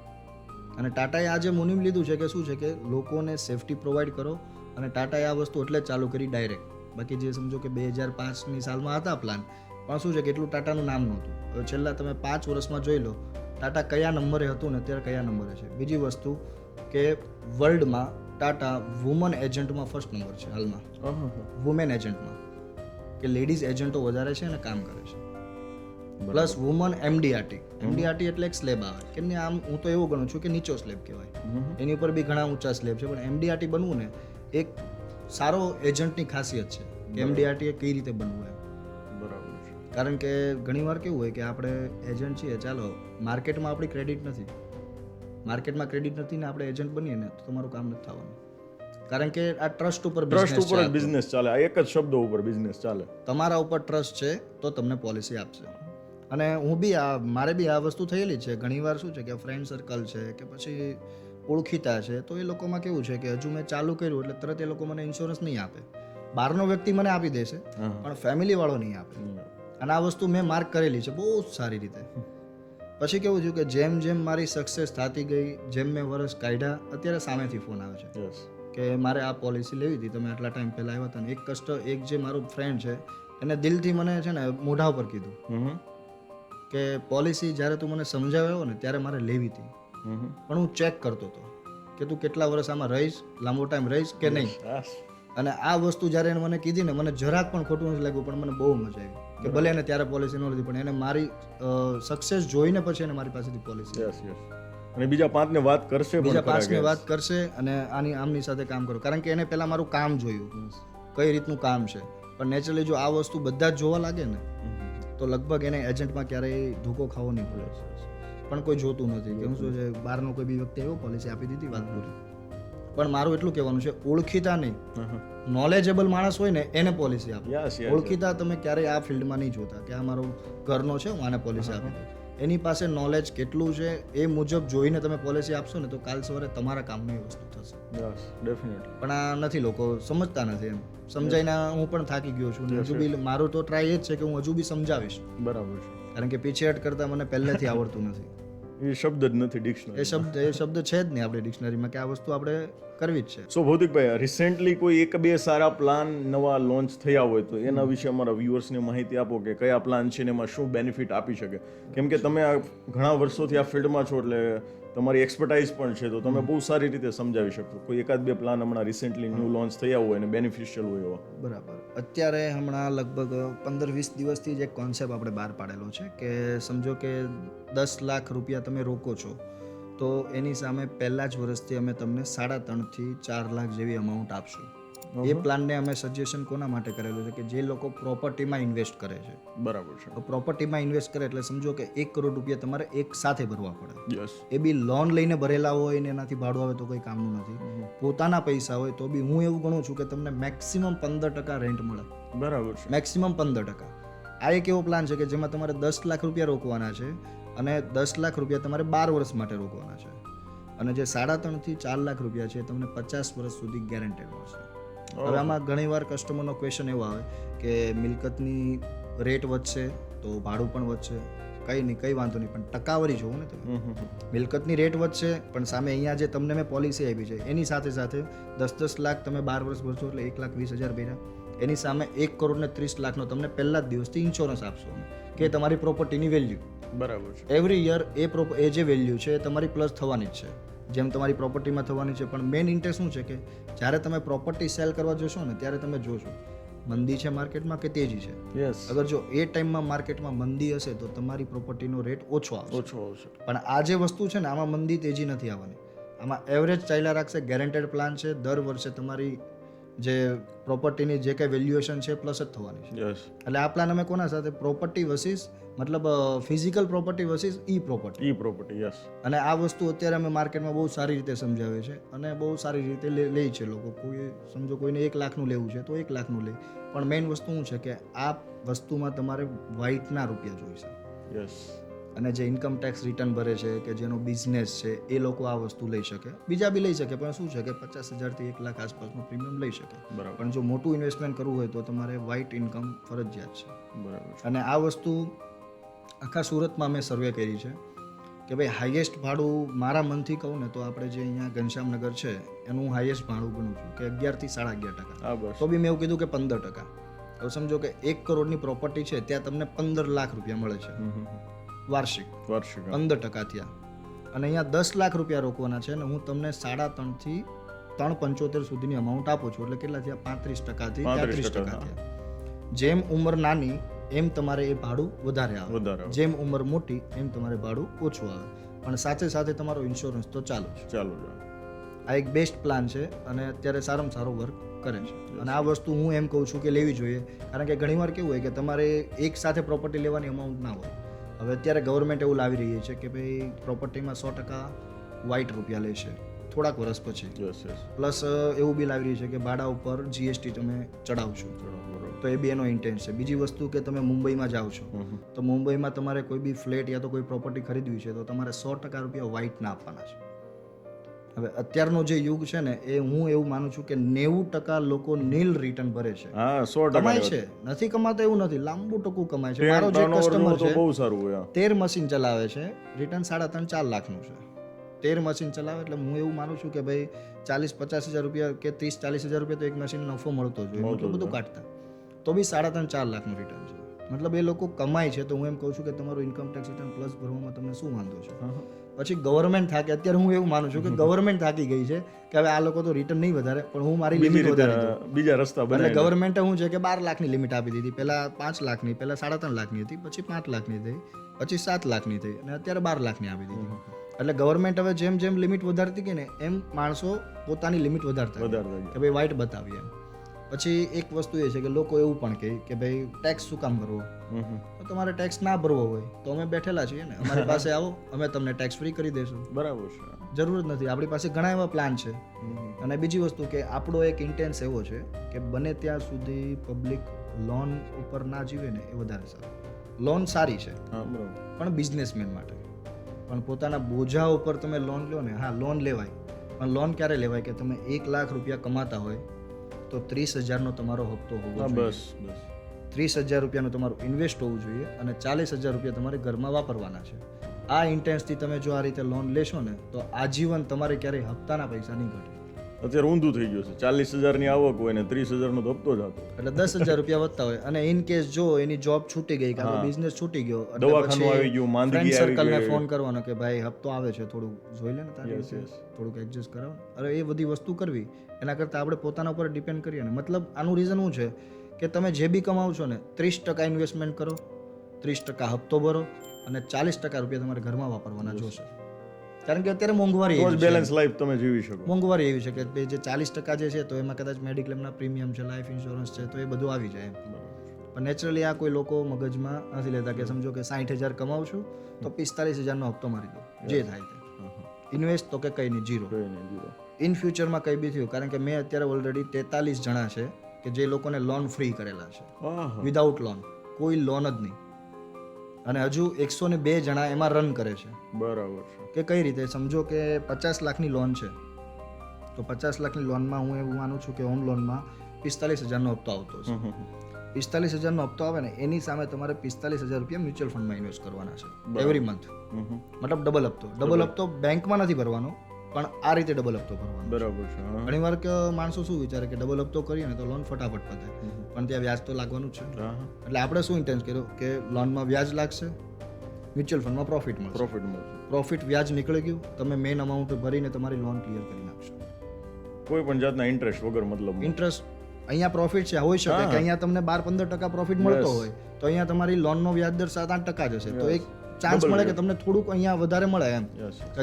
B: અને ટાટાએ આજે મુનિમ લીધું છે કે શું છે કે લોકોને સેફટી પ્રોવાઈડ કરો. અને ટાટાએ આ વસ્તુ એટલે જ ચાલુ કરી ડાયરેક્ટ. બાકી જે સમજો કે 2005ની સાલમાં હતા પ્લાન, પણ શું છે કે એટલું ટાટાનું નામ નહોતું. હવે છેલ્લા તમે 5 વર્ષમાં જોઈ લો ટાટા કયા નંબરે હતું ને અત્યારે કયા નંબરે છે. બીજી વસ્તુ કે વર્લ્ડમાં ટાટા વુમન એજન્ટમાં ફર્સ્ટ નંબર છે હાલમાં, વુમેન એજન્ટમાં, કે લેડીઝ એજન્ટો વધારે છે અને કામ કરે છે. પ્લસ વુમન એમડીઆરટી એટલે એક સ્લેબ આવે કે આમ હું તો એવું ગણું છું કે નીચો સ્લેબ કહેવાય, એની ઉપર બી ઘણા ઊંચા સ્લેબ છે, પણ એમડીઆરટી બનવું ને એક સારો એજન્ટની ખાસિયત છે કે એમડીઆરટી કઈ રીતે બનવું એમ.
A: બરાબર.
B: કારણ કે ઘણીવાર કેવું હોય કે આપણે એજન્ટ છીએ, ચાલો માર્કેટમાં આપણી ક્રેડિટ નથી ને આપણે એજન્ટ બનીએ ને તો તમારું કામ નથી થવાનું. કારણ કે આ ટ્રસ્ટ ઉપર
A: બિઝનેસ ચાલે, આ એક જ શબ્દો ઉપર બિઝનેસ ચાલે.
B: તમારા ઉપર ટ્રસ્ટ છે તો તમને પોલિસી આપશે. અને મારે બી આ વસ્તુ થયેલી છે ઘણીવાર. શું છે કે ફ્રેન્ડ સર્કલ છે કે પછી ઓળખીતા છે, તો એ લોકોમાં કેવું છે કે હજુ મેં ચાલુ કર્યું એટલે તરત એ લોકો મને ઇન્સ્યોરન્સ નહીં આપે. બહારનો વ્યક્તિ મને આપી દેશે પણ ફેમિલી વાળો નહીં આપે. અને આ વસ્તુ મેં માર્ક કરેલી છે બહુ સારી રીતે. પછી કેવું થયું કે જેમ જેમ મારી સક્સેસ થતી ગઈ, જેમ મેં વર્ષ કાઢ્યા, અત્યારે સામેથી ફોન આવે છે કે મારે આ પોલિસી લેવી હતી, તમે આટલા ટાઈમ પહેલા આવ્યા હતા. એક જે મારો ફ્રેન્ડ છે એને દિલથી મને છે ને મોઢા ઉપર કીધું કે પોલિસી જ્યારે તું મને સમજાવ્યો ને ત્યારે મારે લેવી હતી, પણ હું ચેક કરતો હતો કે તું કેટલા વર્ષ આમાં રહીશ, લાંબો ટાઈમ રહીશ કે નહીં. અને આ વસ્તુ જ્યારે એને મને કીધી ને મને જરાક પણ ખોટું નથી લાગ્યું, પણ મને બહુ મજા આવી કે ભલે એને ત્યારે પોલિસી ન લીધી પણ એને મારી સક્સેસ જોઈને પછી એને મારી પાસેથી પોલિસી
A: યસ યસ. અને બીજા 5 ને વાત કરશે પણ
B: બીજા
A: ખરા
B: પાંચની
A: કે
B: વાત કરશે અને આમની સાથે કામ કરો, કારણ કે એને પહેલા મારું કામ જોયું કઈ રીતનું કામ છે. પણ નેચરલી જો આ વસ્તુ બધા જ જોવા લાગે ને તો લગભગ એને એજન્ટમાં ક્યારેય ધોકો ખાવો નહીં પડે. પણ કોઈ જોતું નથી કે હું શું છે, બહારનો કોઈ બી વ્યક્તિ આવ્યો પોલિસી આપી દીધી, વાત પૂરી. પણ મારું એટલું કહેવાનું છે, ઓળખીતા નહીં, નોલેજેબલ માણસ હોય ને એને પોલિસી આપો.
A: Yes yes.
B: ઓળખીતા તમે ક્યારેય આ ફિલ્ડમાં નહીં જોતા કે આ મારો ઘરનો છે હું આને પોલિસી આપી દઉં. એની પાસે નોલેજ કેટલું છે એ મુજબ જોઈને તમે પોલિસી આપશો ને તો કાલ સવારે તમારા કામની વસ્તુ થશે.
A: Yes definitely.
B: પણ આ નથી, લોકો સમજતા નથી. એમ સમજાઈને હું પણ થાકી ગયો છું ને હજુ બી મારું તો ટ્રાય એ જ છે કે હું હજુ બી સમજાવીશ,
A: બરાબર છે.
B: કારણ કે પીછેહટ કરતાં મને પહેલેથી આવડતું નથી.
A: એ શબ્દ જ નથી ડિક્શનરી.
B: એ શબ્દ છે જ નહીં આપણી ડિક્શનરીમાં કે આ વસ્તુ આપણે કરવી જ છે.
A: સો ભૌતિકભાઈ, રિસેન્ટલી કોઈ 1-2 સારા પ્લાન નવા લોન્ચ થયા હોય તો એના વિશે અમારા વ્યુઅર્સને માહિતી આપો કે કયા પ્લાન છે ને એમાં શું બેનિફિટ આપી શકે. કેમ કે તમે આ ઘણા વર્ષોથી આ ફિલ્ડમાં છો એટલે તમારી એક્સપર્ટાઇઝ પણ છે, તો તમે બહુ સારી રીતે સમજાવી શકો. કોઈ 1-2 પ્લાન હમણાં રિસેન્ટલી ન્યૂ લોન્ચ થયા હોય અને બેનિફિશિયલ હોય એવા.
B: બરાબર. અત્યારે હમણાં લગભગ 15-20 દિવસથી જ એક કોન્સેપ્ટ આપણે બહાર પાડેલો છે કે સમજો કે 10 લાખ રૂપિયા તમે રોકો છો તો એની સામે પહેલા જ વર્ષથી અમે તમને 3.5 થી 4 લાખ જેવી અમાઉન્ટ આપશું. એ પ્લાનને અમે સજેશન કોના માટે કરેલું છે કે જે લોકો પ્રોપર્ટીમાં ઇન્વેસ્ટ કરે છે.
A: બરાબર છે.
B: તો પ્રોપર્ટીમાં ઇન્વેસ્ટ કરે એટલે સમજો કે 1 કરોડ રૂપિયા તમારે એક સાથે ભરવા પડે.
A: યસ.
B: એ બી લોન લઈને ભરેલા હોય ને એનાથી ભાડું આવે તો કોઈ કામનું નથી. પોતાના પૈસા હોય તો બી હું એવું ગણું છું કે તમને મેક્સિમમ 15% રેન્ટ મળે.
A: બરાબર છે.
B: મેક્સિમમ 15%. આ એક એવો પ્લાન છે કે જેમાં તમારે 10 લાખ રૂપિયા રોકવાના છે અને 10 લાખ રૂપિયા તમારે 12 વર્ષ માટે રોકવાના છે. અને જે 3.5 થી 4 લાખ રૂપિયા છે તમને 50 વર્ષ સુધી ગેરંટેડ મળશે. હવે આમાં ઘણીવાર કસ્ટમરનો ક્વેશ્ચન એવો આવે કે મિલકતની રેટ વધશે તો ભાડું પણ વધશે. કંઈ નહીં, કંઈ વાંધો નહીં, પણ ટકાવારી જોવો ને તમે. મિલકતની રેટ વધશે પણ સામે અહીંયા જે તમને મેં પોલિસી આપી છે એની સાથે સાથે 10-10 લાખ તમે 12 વર્ષ ભરશો એટલે 1,20,000 ભર્યા. એની સામે 1 કરોડ ને 30 લાખનો તમને પહેલા જ દિવસથી ઇન્સ્યોરન્સ આપશો કે તમારી પ્રોપર્ટીની વેલ્યુ
A: બરાબર છે.
B: એવરી યર એ જે વેલ્યુ છે એ તમારી પ્લસ થવાની જ છે, જેમ તમારી પ્રોપર્ટીમાં થવાની છે. પણ મેઇન ઇન્ટરેસ્ટ શું છે કે જ્યારે તમે પ્રોપર્ટી સેલ કરવા જશો ને ત્યારે તમે જોશો મંદી છે માર્કેટમાં કે તેજી છે.
A: યસ.
B: અગર જો એ ટાઈમમાં માર્કેટમાં મંદી હશે તો તમારી પ્રોપર્ટીનો રેટ ઓછો આવશે.
A: ઓછો આવશે.
B: પણ આ જે વસ્તુ છે ને આમાં મંદી તેજી નથી આવવાની. આમાં એવરેજ ચાલ્યા રાખશે. ગેરંટેડ પ્લાન છે. દર વર્ષે તમારી જે પ્રોપર્ટીની જે કંઈ વેલ્યુએશન છે પ્લસ જ થવાની છે.
A: યસ.
B: એટલે આ પ્લાન અમે કોના સાથે પ્રોપર્ટી વસીસ મતલબ ફિઝિકલ પ્રોપર્ટી વસીસ ઈ પ્રોપર્ટી.
A: યસ.
B: અને આ વસ્તુ અત્યારે અમે માર્કેટમાં બહુ સારી રીતે સમજાવીએ છીએ અને બહુ સારી રીતે લે છે લોકો. કોઈ સમજો કોઈને 1 લાખનું લેવું છે તો 1 લાખનું લે. પણ મેઇન વસ્તુ શું છે કે આ વસ્તુમાં તમારે વ્હાઇટના રૂપિયા જોઈશે.
A: યસ.
B: અને જે ઇન્કમ ટેક્સ રિટર્ન ભરે છે કે જેનો બિઝનેસ છે એ લોકો આ વસ્તુ લઈ શકે. બીજા બી લઈ શકે પણ શું છે કે 50,000 થી 1 લાખ આસપાસનું પ્રીમિયમ લઈ શકે.
A: બરાબર.
B: પણ જો મોટું ઇન્વેસ્ટમેન્ટ કરવું હોય તો તમારે વ્હાઇટ ઇન્કમ ફરજિયાત છે.
A: બરાબર.
B: અને આ વસ્તુ આખા સુરતમાં મેં સર્વે કરી છે કે ભાઈ હાઈએસ્ટ ભાડું મારા મનથી કહું ને તો આપણે જે અહીંયા ઘનશ્યામનગર છે એનું હું હાઈએસ્ટ ભાડું ગણું છું કે 11 થી 11.5%.
A: હા બસ.
B: તો બી મેં એવું કીધું કે 15%. તો સમજો કે 1 કરોડની પ્રોપર્ટી છે ત્યાં તમને 15 લાખ રૂપિયા મળે છે વાર્ષિક. 15% થયા. અને અહીંયા 10 લાખ રૂપિયા રોકવાના છે અને હું તમને 3.5 થી 3.75 સુધીની અમાઉન્ટ આપું છું. એટલે કેટલા થયા? 35% થી 33% થયા. જેમ ઉંમર નાની એમ તમારે એ ભાડું વધારે આવે. જેમ ઉંમર મોટી એમ તમારે ભાડું ઓછું આવે. પણ સાથે સાથે તમારો ઇન્સ્યોરન્સ તો ચાલુ છે. આ એક બેસ્ટ પ્લાન છે અને અત્યારે સારામાં સારો વર્ક કરે છે. અને આ વસ્તુ હું એમ કહું છું કે લેવી જોઈએ, કારણ કે ઘણીવાર કેવું હોય કે તમારે એક સાથે પ્રોપર્ટી લેવાની અમાઉન્ટ ના હોય. હવે અત્યારે ગવર્મેન્ટ એવું લાવી રહી છે કે ભાઈ પ્રોપર્ટીમાં 100% વ્હાઇટ રૂપિયા લેશે થોડાક વર્ષ પછી. પ્લસ એવું બી લાવી રહી છે કે ભાડા ઉપર GST તમે ચડાવશો. તો એ બી એનો ઇન્ટેન્સ છે. બીજી વસ્તુ કે તમે મુંબઈમાં જાઓ છો તો મુંબઈમાં તમારે કોઈ બી ફ્લેટ યા તો કોઈ પ્રોપર્ટી ખરીદવી છે તો તમારે 100% રૂપિયા વ્હાઇટ ના આપવાના છે. હવે અત્યારનો જે યુગ છે ને એ હું એવું માનું છું કે 90% લોકો નીલ રિટર્ન ભરે છે. કમાય છે, નથી કમાતા એવું નથી, લાંબુ ટકું કમાય છે. મારો જે કસ્ટમર છે બહુ સારું હોય, 13 મશીન ચલાવે છે, રિટર્ન 3.5-4 લાખનું છે. 13 મશીન ચલાવે એટલે હું એવું માનું છું કે ભાઈ 40-50 હજાર રૂપિયા કે 30-40 હજાર રૂપિયા તો એક મશીન નફો મળતો જ હોય. એટલું બધું કાઢતા તો બી 3.5-4 લાખનું રિટર્ન છે. મતલબ એ લોકો કમાય છે તો હું એમ કહું છું કે તમારું ઇન્કમ ટેક્સ રિટર્ન પ્લસ ભરવામાં તમને શું વાંધો છે. પછી ગવર્મેન્ટ થાકે, અત્યારે હું એવું માનું છું કે ગવર્મેન્ટ થાકી ગઈ છે કે હવે આ લોકો તો રિટર્ન નહીં વધારે પણ હું મારી લિમિટ વધારી દઉં.
A: બીજા રસ્તા
B: એટલે
A: બનાવી
B: ગવર્મેન્ટે શું છે કે 12 લાખની લિમિટ આપી દીધી. પહેલા 5 લાખની, પહેલા 3.5 લાખની હતી, પછી 5 લાખની થઈ, પછી 7 લાખની થઈ અને અત્યારે 12 લાખની આપી દીધી. એટલે ગવર્મેન્ટ હવે જેમ જેમ લિમિટ વધારતી ગઈ ને એમ માણસો પોતાની લિમિટ વધારતા ગયા કે ભાઈ વ્હાઇટ બતાવીએ એમ. પછી એક વસ્તુ એ છે કે લોકો એવું પણ કહે કે ભાઈ ટેક્સ શું કામ ભરવો, તો તમારે ટેક્સ ના ભરવો હોય તો અમે બેઠેલા છીએ ને, અમારી પાસે આવો, અમે તમને ટેક્સ ફ્રી કરી દઈશું.
A: બરાબર છે.
B: જરૂર જ નથી, આપણી પાસે ઘણા એવા પ્લાન છે. અને બીજી વસ્તુ કે આપણો એક ઇન્ટેન્સ એવો છે કે બને ત્યાં સુધી પબ્લિક લોન ઉપર ના જીવે ને એ વધારે સારું. લોન સારી છે પણ બિઝનેસમેન માટે, પણ પોતાના બોજા ઉપર તમે લોન લો ને, હા લોન લેવાય, પણ લોન ક્યારે લેવાય કે તમે 1 લાખ રૂપિયા કમાતા હોય તો 30,000નો તમારો હપ્તો હોવો જોઈએ.
A: બસ
B: 30,000 રૂપિયાનું તમારું ઇન્વેસ્ટ હોવું જોઈએ અને 40,000 રૂપિયા તમારે ઘરમાં વાપરવાના છે. આ ઇન્ટેન્સથી તમે જો આ રીતે લોન લેશો ને તો આજીવન તમારે ક્યારેય હપ્તાના પૈસા નહીં ઘટે.
A: અત્યારે ઊંધું થઈ ગયું છે, 40,000ની આવક હોય ને 30,000નો તો હપ્તો જ હતો,
B: એટલે 10,000 રૂપિયા વધતા હોય અને ઇન કેસ જો એની જોબ છૂટી ગઈ કે બિઝનેસ છૂટી ગયો,
A: દવાખાનું આવી ગયું, માંદગી આવી ગઈ,
B: સર્કલને ફોન કરવાનો કે ભાઈ હપ્તો આવે છે, થોડું જોઈ લે ને તારી રીતે, થોડુંક એડજસ્ટ કરાવો. અરે એ બધી વસ્તુ કરવી એના કરતાં આપણે પોતાના ઉપર ડિપેન્ડ કરીએ ને. મતલબ આનું રીઝન શું છે કે તમે જે બી કમાવો છો ને 30% ઇન્વેસ્ટમેન્ટ કરો, 30% હપ્તો ભરો અને 40% રૂપિયા તમારે ઘરમાં વાપરવાના જોશે. કારણ કે અત્યારે મોંઘવારી એવી છે,
A: બેલેન્સ લાઈફ તમે જીવી શકો.
B: મોંઘવારી એવી છે કે ભાઈ જે 40% જે છે તો એમાં કદાચ મેડિક્લેમના પ્રીમિયમ છે, લાઈફ ઇન્સ્યોરન્સ છે, તો એ બધું આવી જાય એમ. પણ નેચરલી આ કોઈ લોકો મગજમાં નથી લેતા કે સમજો કે 60,000 કમાવું છું તો 45,000નો હપ્તો મારી દો, જે થાય તે ઇન્વેસ્ટ તો કે કંઈ નહીં, જીરો. ઇન ફ્યુચરમાં કંઈ બી થયું, કારણ કે મેં અત્યારે ઓલરેડી 43 જણા છે કે જે લોકોને લોન ફ્રી કરેલા છે, વિધાઉટ લોન, કોઈ લોન જ નહીં. અને હજુ 102 જણા એમાં રન કરે છે.
A: બરાબર
B: છે કે કઈ રીતે સમજો કે 50 લાખની લોન છે તો 50 લાખની લોનમાં હું એવું માનું છું કે હોમ લોનમાં 45,000નો હપ્તો આવતો છે. 45,000નો હપ્તો આવે ને એની સામે તમારે 45,000 રૂપિયા મ્યુચ્યુઅલ ફંડમાં ઇન્વેસ્ટ કરવાના છે એવરી મંથ. મતલબ ડબલ હપ્તો બેંકમાં નથી ભરવાનો પણ આ રીતે ડબલ હપ્તો ભરવાનો.
A: બરાબર છે.
B: ઘણી વાર કે માણસો શું વિચારે કે ડબલ હપ્તો કરીએ ને તો લોન ફટાફટ પતે, પણ ત્યાં વ્યાજ તો લાગવાનું જ છે. એટલે આપણે શું ઇન્ટેન્સ કર્યો કે લોનમાં વ્યાજ લાગશે, મ્યુચ્યુઅલ ફંડમાં પ્રોફિટ મળશે. પ્રોફિટ વ્યાજ નીકળી ગયું, તમે મેઇન અમાઉન્ટ ભરીને તમારી લોન ક્લિયર કરી નાખશો
A: કોઈ પણ જાતના ઇન્ટરેસ્ટ વગર. મતલબ
B: ઇન્ટરેસ્ટ અહીંયા પ્રોફિટ છે, હોઈ શકે કે અહીંયા તમને 12-15% પ્રોફિટ મળતો હોય તો અહીંયા તમારી લોનનો વ્યાજ દર 7-8% જશે, તો એક ચાન્સ મળે કે તમને થોડુંક અહીંયા વધારે મળે એમ,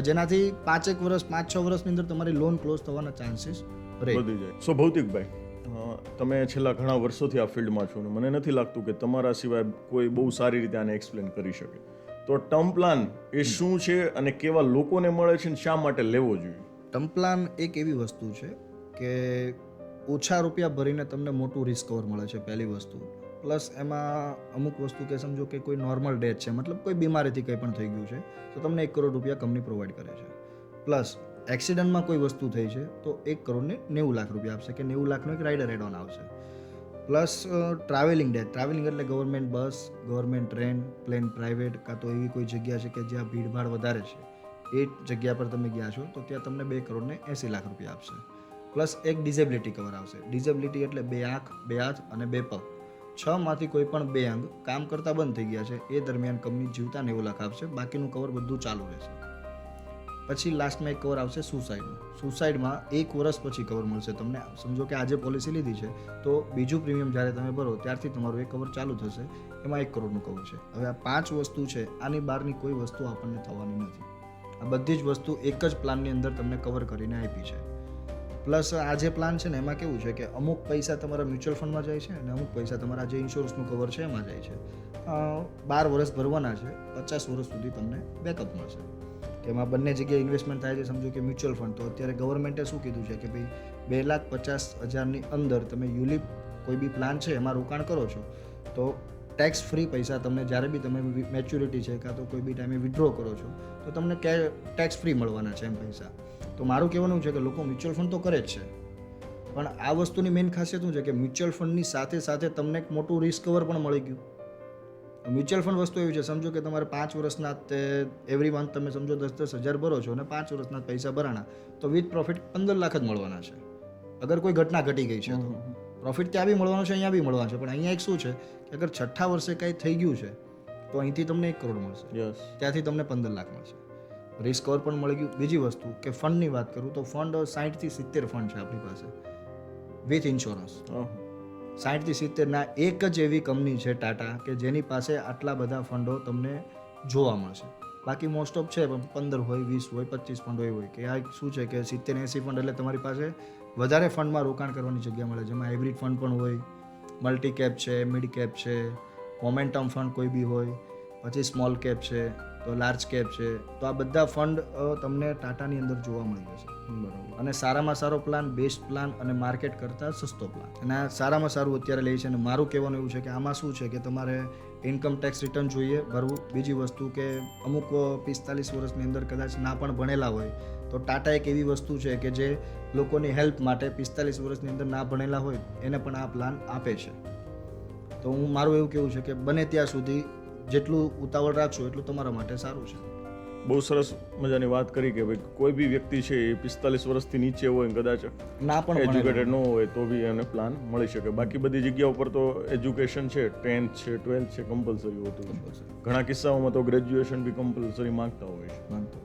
B: જેનાથી 5-1 વર્ષ 5-6 વર્ષની અંદર તમારી લોન ક્લોઝ થવાના ચાન્સીસ રહે.
A: વધી જાય. સો ભૌતિકભાઈ, તમે છેલ્લા ઘણા વર્ષોથી આ ફિલ્ડમાં છો ને મને નથી લાગતું કે તમારા સિવાય કોઈ બહુ સારી રીતે આને એક્સપ્લેન કરી શકે. તો ટર્મ પ્લાન એ શું છે અને કેવા લોકોને મળે છે અને શા માટે લેવો જોઈએ?
B: ટર્મ પ્લાન એક એવી વસ્તુ છે કે ઓછા રૂપિયા ભરીને તમને મોટું રિસ્ક કવર મળે છે, પહેલી વસ્તુ. પ્લસ એમાં અમુક વસ્તુ કે સમજો કે કોઈ નોર્મલ ડેથ છે, મતલબ કોઈ બીમારીથી કંઈ પણ થઈ ગયું છે તો તમને 1 કરોડ રૂપિયા કંપની પ્રોવાઈડ કરે છે. પ્લસ એક્સિડન્ટમાં કોઈ વસ્તુ થઈ છે તો 1 કરોડને 90 લાખ રૂપિયા આપશે કે 90 લાખનો એક રાઇડર એડ ઓન આવશે. પ્લસ ટ્રાવેલિંગ એટલે government bus, government train, plane private કાં તો એવી કોઈ જગ્યા છે કે જ્યાં ભીડભાડ વધારે છે એ જગ્યા પર તમે ગયા છો તો ત્યાં તમને 2 કરોડને 80 લાખ રૂપિયા આપશે. પ્લસ એક ડિઝેબિલિટી કવર આવશે. ડિઝેબિલિટી એટલે 2 આંખ, 2 હાથ અને 2 પગ, 6 માંથી કોઈ પણ 2 અંગ કામ કરતા બંધ થઈ ગયા છે એ દરમિયાન કંપની જીવતા 90 લાખ આપશે, બાકીનું કવર બધું ચાલુ રહેશે. પછી લાસ્ટમાં એક કવર આવશે સુસાઇડમાં 1 વર્ષ પછી કવર મળશે તમને. સમજો કે આજે પોલિસી લીધી છે તો બીજું પ્રીમિયમ જ્યારે તમે ભરો ત્યારથી તમારું એક કવર ચાલુ થશે, એમાં 1 કરોડનું કવર છે. હવે આ 5 વસ્તુ છે, આની બહારની કોઈ વસ્તુ આપણને થવાની નથી. આ બધી જ વસ્તુ એક જ પ્લાનની અંદર તમને કવર કરીને આપી છે. પ્લસ આ જે પ્લાન છે ને એમાં કેવું છે કે અમુક પૈસા તમારા મ્યુચ્યુઅલ ફંડમાં જાય છે અને અમુક પૈસા તમારા જે ઇન્સ્યોરન્સનું કવર છે એમાં જાય છે. 12 વર્ષ ભરવાના છે, 50 વર્ષ સુધી તમને બેકઅપ મળશે. કે એમાં બંને જગ્યાએ ઇન્વેસ્ટમેન્ટ થાય છે. સમજો કે મ્યુચ્યુઅલ ફંડ તો અત્યારે ગવર્મેન્ટે શું કીધું છે કે ભાઈ 2,50,000ની અંદર તમે યુલિપ કોઈ બી પ્લાન છે એમાં રોકાણ કરો છો તો ટેક્સ ફ્રી પૈસા તમને જ્યારે બી તમે મેચ્યોરિટી છે કાં તો કોઈ બી ટાઈમે વિથડ્રો કરો છો તો તમને ટેક્સ ફ્રી મળવાના છે એમ પૈસા. તો મારું કહેવાનું છે કે લોકો મ્યુચ્યુઅલ ફંડ તો કરે જ છે, પણ આ વસ્તુની મેઇન ખાસિયત શું છે કે મ્યુચ્યુઅલ ફંડની સાથે સાથે તમને એક મોટું રિસ્ક કવર પણ મળી ગયું. મ્યુચ્યુઅલ ફંડ વસ્તુ એવી છે, સમજો કે તમારે 5 વર્ષના તે એવરી મંથ તમે સમજો 10,000 ભરો છો અને 5 વર્ષના પૈસા ભરાણા તો વિથ પ્રોફિટ 15 લાખ જ મળવાના છે અગર કોઈ ઘટના ઘટી ગઈ છે તો. પ્રોફિટ ત્યાં બી મળવાનો છે, અહીંયા બી મળવાનો છે, પણ અહીંયા એક શું છે કે અગર છઠ્ઠા વર્ષે કંઈ થઈ ગયું છે તો અહીંથી તમને 1 કરોડ મળશે,
A: યસ,
B: ત્યાંથી તમને 15 લાખ મળશે, રિસ્ક કવર પણ મળી ગયું. બીજી વસ્તુ કે ફંડની વાત કરું તો ફંડ 60 થી 70 ફંડ છે આપણી પાસે વિથ ઇન્સ્યોરન્સ. 60 થી 70 ના એક જ એવી કંપની છે ટાટા કે જેની પાસે આટલા બધા ફંડો તમને જોવા મળશે. બાકી મોસ્ટ ઓફ છે 15 હોય, 20 હોય, 25 ફંડ હોય કે આ શું છે કે 70-80 ફંડ એટલે તમારી પાસે વધારે ફંડમાં રોકાણ કરવાની જગ્યા મળે, જેમાં હાઇબ્રિડ ફંડ પણ હોય, મલ્ટી કેપ છે, મિડ કેપ છે, મોમેન્ટમ ફંડ કોઈ બી હોય, પછી સ્મોલ કેપ છે, તો લાર્જ કેપ છે, તો આ બધા ફંડ તમને ટાટાની અંદર જોવા મળી જશે.
A: બરાબર.
B: અને સારામાં સારો પ્લાન, બેસ્ટ પ્લાન અને માર્કેટ કરતાં સસ્તો પ્લાન, અને આ સારામાં સારું અત્યારે લે છે. અને મારું કહેવાનું એવું છે કે આમાં શું છે કે તમારે ઇન્કમ ટેક્સ રિટર્ન જોઈએ ભરવું. બીજી વસ્તુ કે અમુક 45 વર્ષની અંદર કદાચ ના પણ ભણેલા હોય તો ટાટા એક એવી વસ્તુ છે કે જે લોકોની હેલ્પ માટે 45 વર્ષની અંદર ના ભણેલા હોય એને પણ આ પ્લાન આપે છે. તો હું મારું એવું કહેવું છે કે બને ત્યાં સુધી જેટલું ઉતાવળ રાખશો એટલું તમારા માટે સારું છે.
A: બહુ સરસ મજાની વાત કરી કે ભાઈ કોઈ બી વ્યક્તિ છે એ 45 વર્ષથી નીચે હોય ને કદાચ
B: ના પણ
A: એજ્યુકેટેડ ન હોય તો બી એને પ્લાન મળી શકે. બાકી બધી જગ્યાઓ પર તો એજ્યુકેશન છે, 10th છે, 12th છે, કમ્પલસરી હોતું હોય. ઘણા કિસ્સાઓમાં તો ગ્રેજ્યુએશન બી કમ્પલસરી માંગતા હોય છે.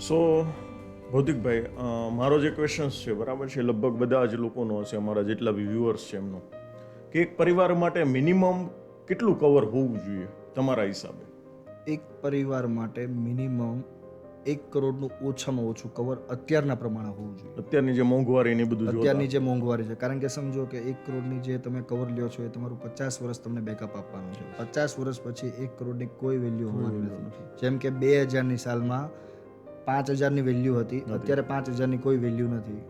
A: સો ભૌતિકભાઈ, મારો જે ક્વેશ્ચન્સ છે બરાબર છે, લગભગ બધા જ લોકોનો હશે, અમારા જેટલા બી વ્યુઅર્સ છે એમનો, કે એક પરિવાર માટે મિનિમમ કેટલું કવર હોવું જોઈએ તમારા હિસાબે?
B: એક પરિવાર માટે મિનિમમ 1 કરોડનું ઓછામાં ઓછું કવર અત્યારના પ્રમાણે હોવું જોઈએ.
A: અત્યારની જે મોંઘવારી ને બધું જોતા,
B: અત્યારની જે મોંઘવારી છે, કારણ કે સમજો કે 1 કરોડની જે તમે કવર લ્યો છો એ તમારું 50 વર્ષ તમને બેકઅપ આપવાનું છે. 50 વર્ષ પછી 1 કરોડની કોઈ વેલ્યુ હોવાની નથી. જેમ કે 2000ની સાલમાં 5000ની વેલ્યુ હતી, અત્યારે 5000ની કોઈ વેલ્યુ નથી.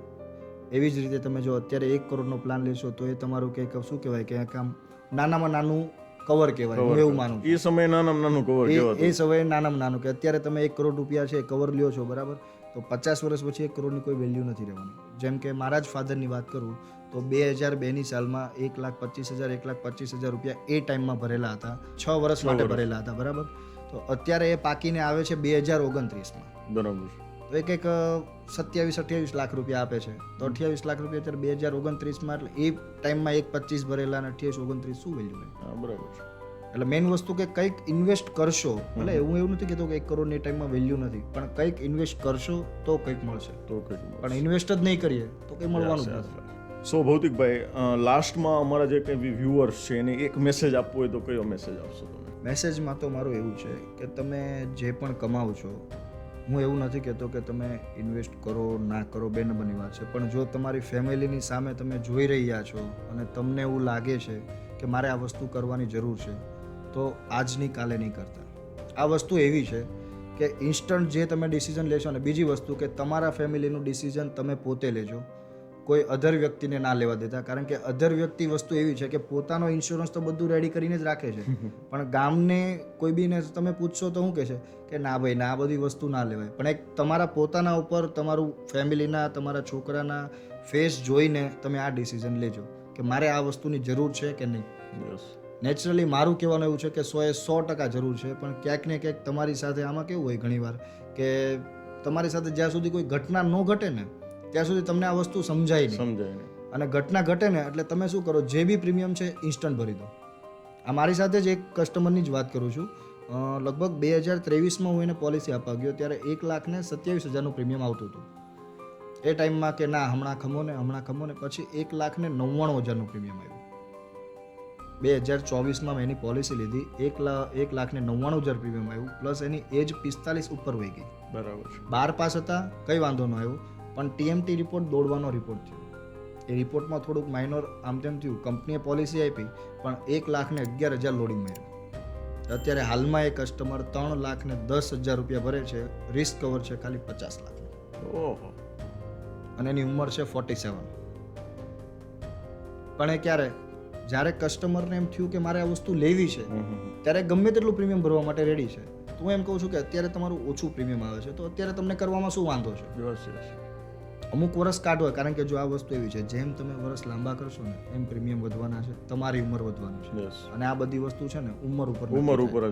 B: એવી જ રીતે તમે જો અત્યારે 1 કરોડનો પ્લાન લેશો તો એ તમારું કંઈક શું કહેવાય કે આમ નાનામાં નાનું કવર કહેવાય. હું એવું માનું છું
A: એ સમયે નાનું કવર કહેવાતું.
B: એ સમયે નાનામાં નાનું કે અત્યારે તમે 1 કરોડ રૂપિયા છે કવર લ્યો છો બરાબર, તો 50 વર્ષ પછી 1 કરોડની કોઈ વેલ્યુ નથી રહેવાની. જેમ કે મારા જ ફાધરની વાત કરું તો 2002ની સાલમાં 1,25,000 1,25,000 રૂપિયા એ ટાઈમમાં ભરેલા હતા, 6 વર્ષ માટે ભરેલા હતા બરાબર. તો અત્યારે એ પાકીને આવે છે 2029માં
A: બરાબર.
B: તો એક 27-28 લાખ રૂપિયા આપે છે. તો 28 લાખ રૂપિયા અત્યારે 2029માં, એટલે એ ટાઈમમાં 1,25 ભરેલા અને 28-29 શું વેલ્યુ હોય?
A: બરાબર.
B: એટલે મેઇન વસ્તુ કે કંઈક ઇન્વેસ્ટ કરશો, એટલે હું એવું નથી કહેતો કે 1 કરોડની ટાઈમમાં વેલ્યુ નથી, પણ કંઈક ઇન્વેસ્ટ કરશો તો કંઈક મળશે,
A: તો કંઈક
B: પણ ઇન્વેસ્ટ જ નહીં કરીએ તો કંઈ મળવાનું જ નથી.
A: સો ભૌતિકભાઈ, લાસ્ટમાં અમારા જે કંઈ વ્યુઅર્સ છે એને એક મેસેજ આપવો હોય તો કયો મેસેજ આપશો તમે?
B: મેસેજમાં તો મારું એવું છે કે તમે જે પણ કમાવો છો, હું એવું નથી કહેતો કે તમે ઇન્વેસ્ટ કરો ના કરો, બે નંબરની વાત છે, પણ જો તમારી ફેમિલીની સામે તમે જોઈ રહ્યા છો અને તમને એવું લાગે છે કે મારે આ વસ્તુ કરવાની જરૂર છે, તો આજની કાલે નહીં કરતા. આ વસ્તુ એવી છે કે ઇન્સ્ટન્ટ જે તમે ડિસિઝન લેશો, અને બીજી વસ્તુ કે તમારા ફેમિલીનું ડિસિઝન તમે પોતે લેજો, કોઈ અધર વ્યક્તિને ના લેવા દેતા. કારણ કે અધર વ્યક્તિ વસ્તુ એવી છે કે પોતાનો ઇન્સ્યોરન્સ તો બધું રેડી કરીને જ રાખે છે, પણ ગામને કોઈ બીને તમે પૂછશો તો શું કહે છે કે ના ભાઈ ના, આ બધી વસ્તુ ના લેવાય. પણ એક તમારા પોતાના ઉપર, તમારું ફેમિલીના, તમારા છોકરાના ફેસ જોઈને તમે આ ડિસિઝન લેજો કે મારે આ વસ્તુની જરૂર છે કે નહીં. નેચરલી મારું કહેવાનું એવું છે કે 100% જરૂર છે, પણ ક્યાંક ને ક્યાંક તમારી સાથે આમાં કેવું હોય ઘણીવાર કે તમારી સાથે જ્યાં સુધી કોઈ ઘટના ન ઘટે ને ત્યાં સુધી તમને આ વસ્તુ સમજાય નહીં. અને ઘટના ઘટે ને એટલે તમે શું કરો, જે બી પ્રીમિયમ છે ઇન્સ્ટન્ટ ભરી દો. આ મારી સાથે જ એક કસ્ટમરની જ વાત કરું છું, લગભગ 2023માં હું એને પોલિસી આપવા ગયો ત્યારે 1,27,000નું પ્રીમિયમ આવતું હતું. એ ટાઈમમાં કે ના હમણાં ખમો ને પછી 1,99,000નું પ્રીમિયમ આવ્યું. 2024માં મેં એની પોલિસી લીધી, 1,99,000 પ્રીમિયમ આવ્યું, પ્લસ એની એજ 45 ઉપર વહી ગઈ.
A: બરાબર.
B: 12 પાસ હતા, કંઈ વાંધો ન આવ્યો, પણ TMT રિપોર્ટ દોડવાનો રિપોર્ટ થયો. એ રિપોર્ટમાં થોડુંક માઇનોર આમ તેમ થયું, કંપનીએ પોલિસી આપી પણ 1,11,000 લોડિંગ માર્યું. અત્યારે હાલમાં એ કસ્ટમર 3,10,000 રૂપિયા ભરે છે, રિસ્ક કવર છે ખાલી 50 લાખ.
A: ઓહો.
B: અને એની ઉંમર છે 47. પણ એ ક્યારે, જ્યારે કસ્ટમરને એમ થયું કે મારે આ વસ્તુ લેવી છે, ત્યારે ગમે તેટલું પ્રીમિયમ ભરવા માટે રેડી છે. તો હું એમ કહું છું કે અત્યારે તમારું ઓછું પ્રીમિયમ આવે છે, તો અત્યારે તમને કરવામાં શું વાંધો છે? અમુક વર્ષ કાઢવા, કારણ કે જો આ વસ્તુ એવી છે જેમ તમે વર્ષ લાંબા કરશો ને એમ પ્રીમિયમ વધવાના છે, તમારી ઉંમર વધવાની છે. અને આ બધી વસ્તુ છે ને ઉંમર ઉપર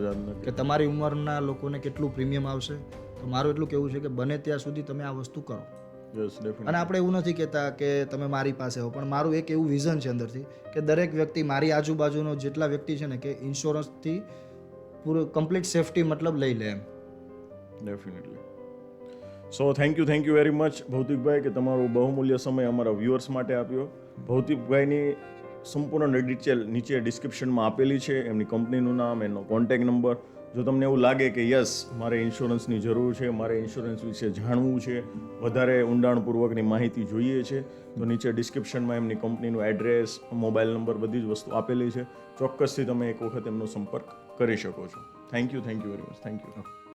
A: જ
B: કે તમારી ઉંમરના લોકોને કેટલું પ્રીમિયમ આવશે. તો મારું એટલું કહેવું છે કે બને ત્યાં સુધી તમે આ વસ્તુ કરો.
A: Yes definitely.
B: અને આપણે એવું નથી કહેતા કે તમે મારી પાસે હો, પણ મારું એક એવું વિઝન છે અંદરથી કે દરેક વ્યક્તિ, મારી આજુબાજુનો જેટલા વ્યક્તિ છે ને, કે ઇન્સ્યોરન્સથી પૂરું કમ્પ્લીટ સેફટી મતલબ લઈ લે એમ.
A: Definitely. So thank you very much ભૌતિકભાઈ કે તમારો બહુમૂલ્ય સમય અમારા વ્યુઅર્સ માટે આપ્યો. ભૌતિકભાઈની સંપૂર્ણ ડિટેલ નીચે ડિસ્ક્રિપ્શનમાં આપેલી છે, એમની કંપનીનું નામ, એનો કોન્ટેક્ટ નંબર. જો તમને એવું લાગે કે યસ મારે ઇન્સ્યોરન્સની જરૂર છે, મારે ઇન્સ્યોરન્સ વિશે જાણવું છે, વધારે ઊંડાણપૂર્વકની માહિતી જોઈએ છે, તો નીચે ડિસ્ક્રિપ્શનમાં એમની કંપનીનું એડ્રેસ, મોબાઈલ નંબર, બધી જ વસ્તુ આપેલી છે. ચોક્કસથી તમે એક વખત એમનો સંપર્ક કરી શકો છો. Thank you very much. Thank you.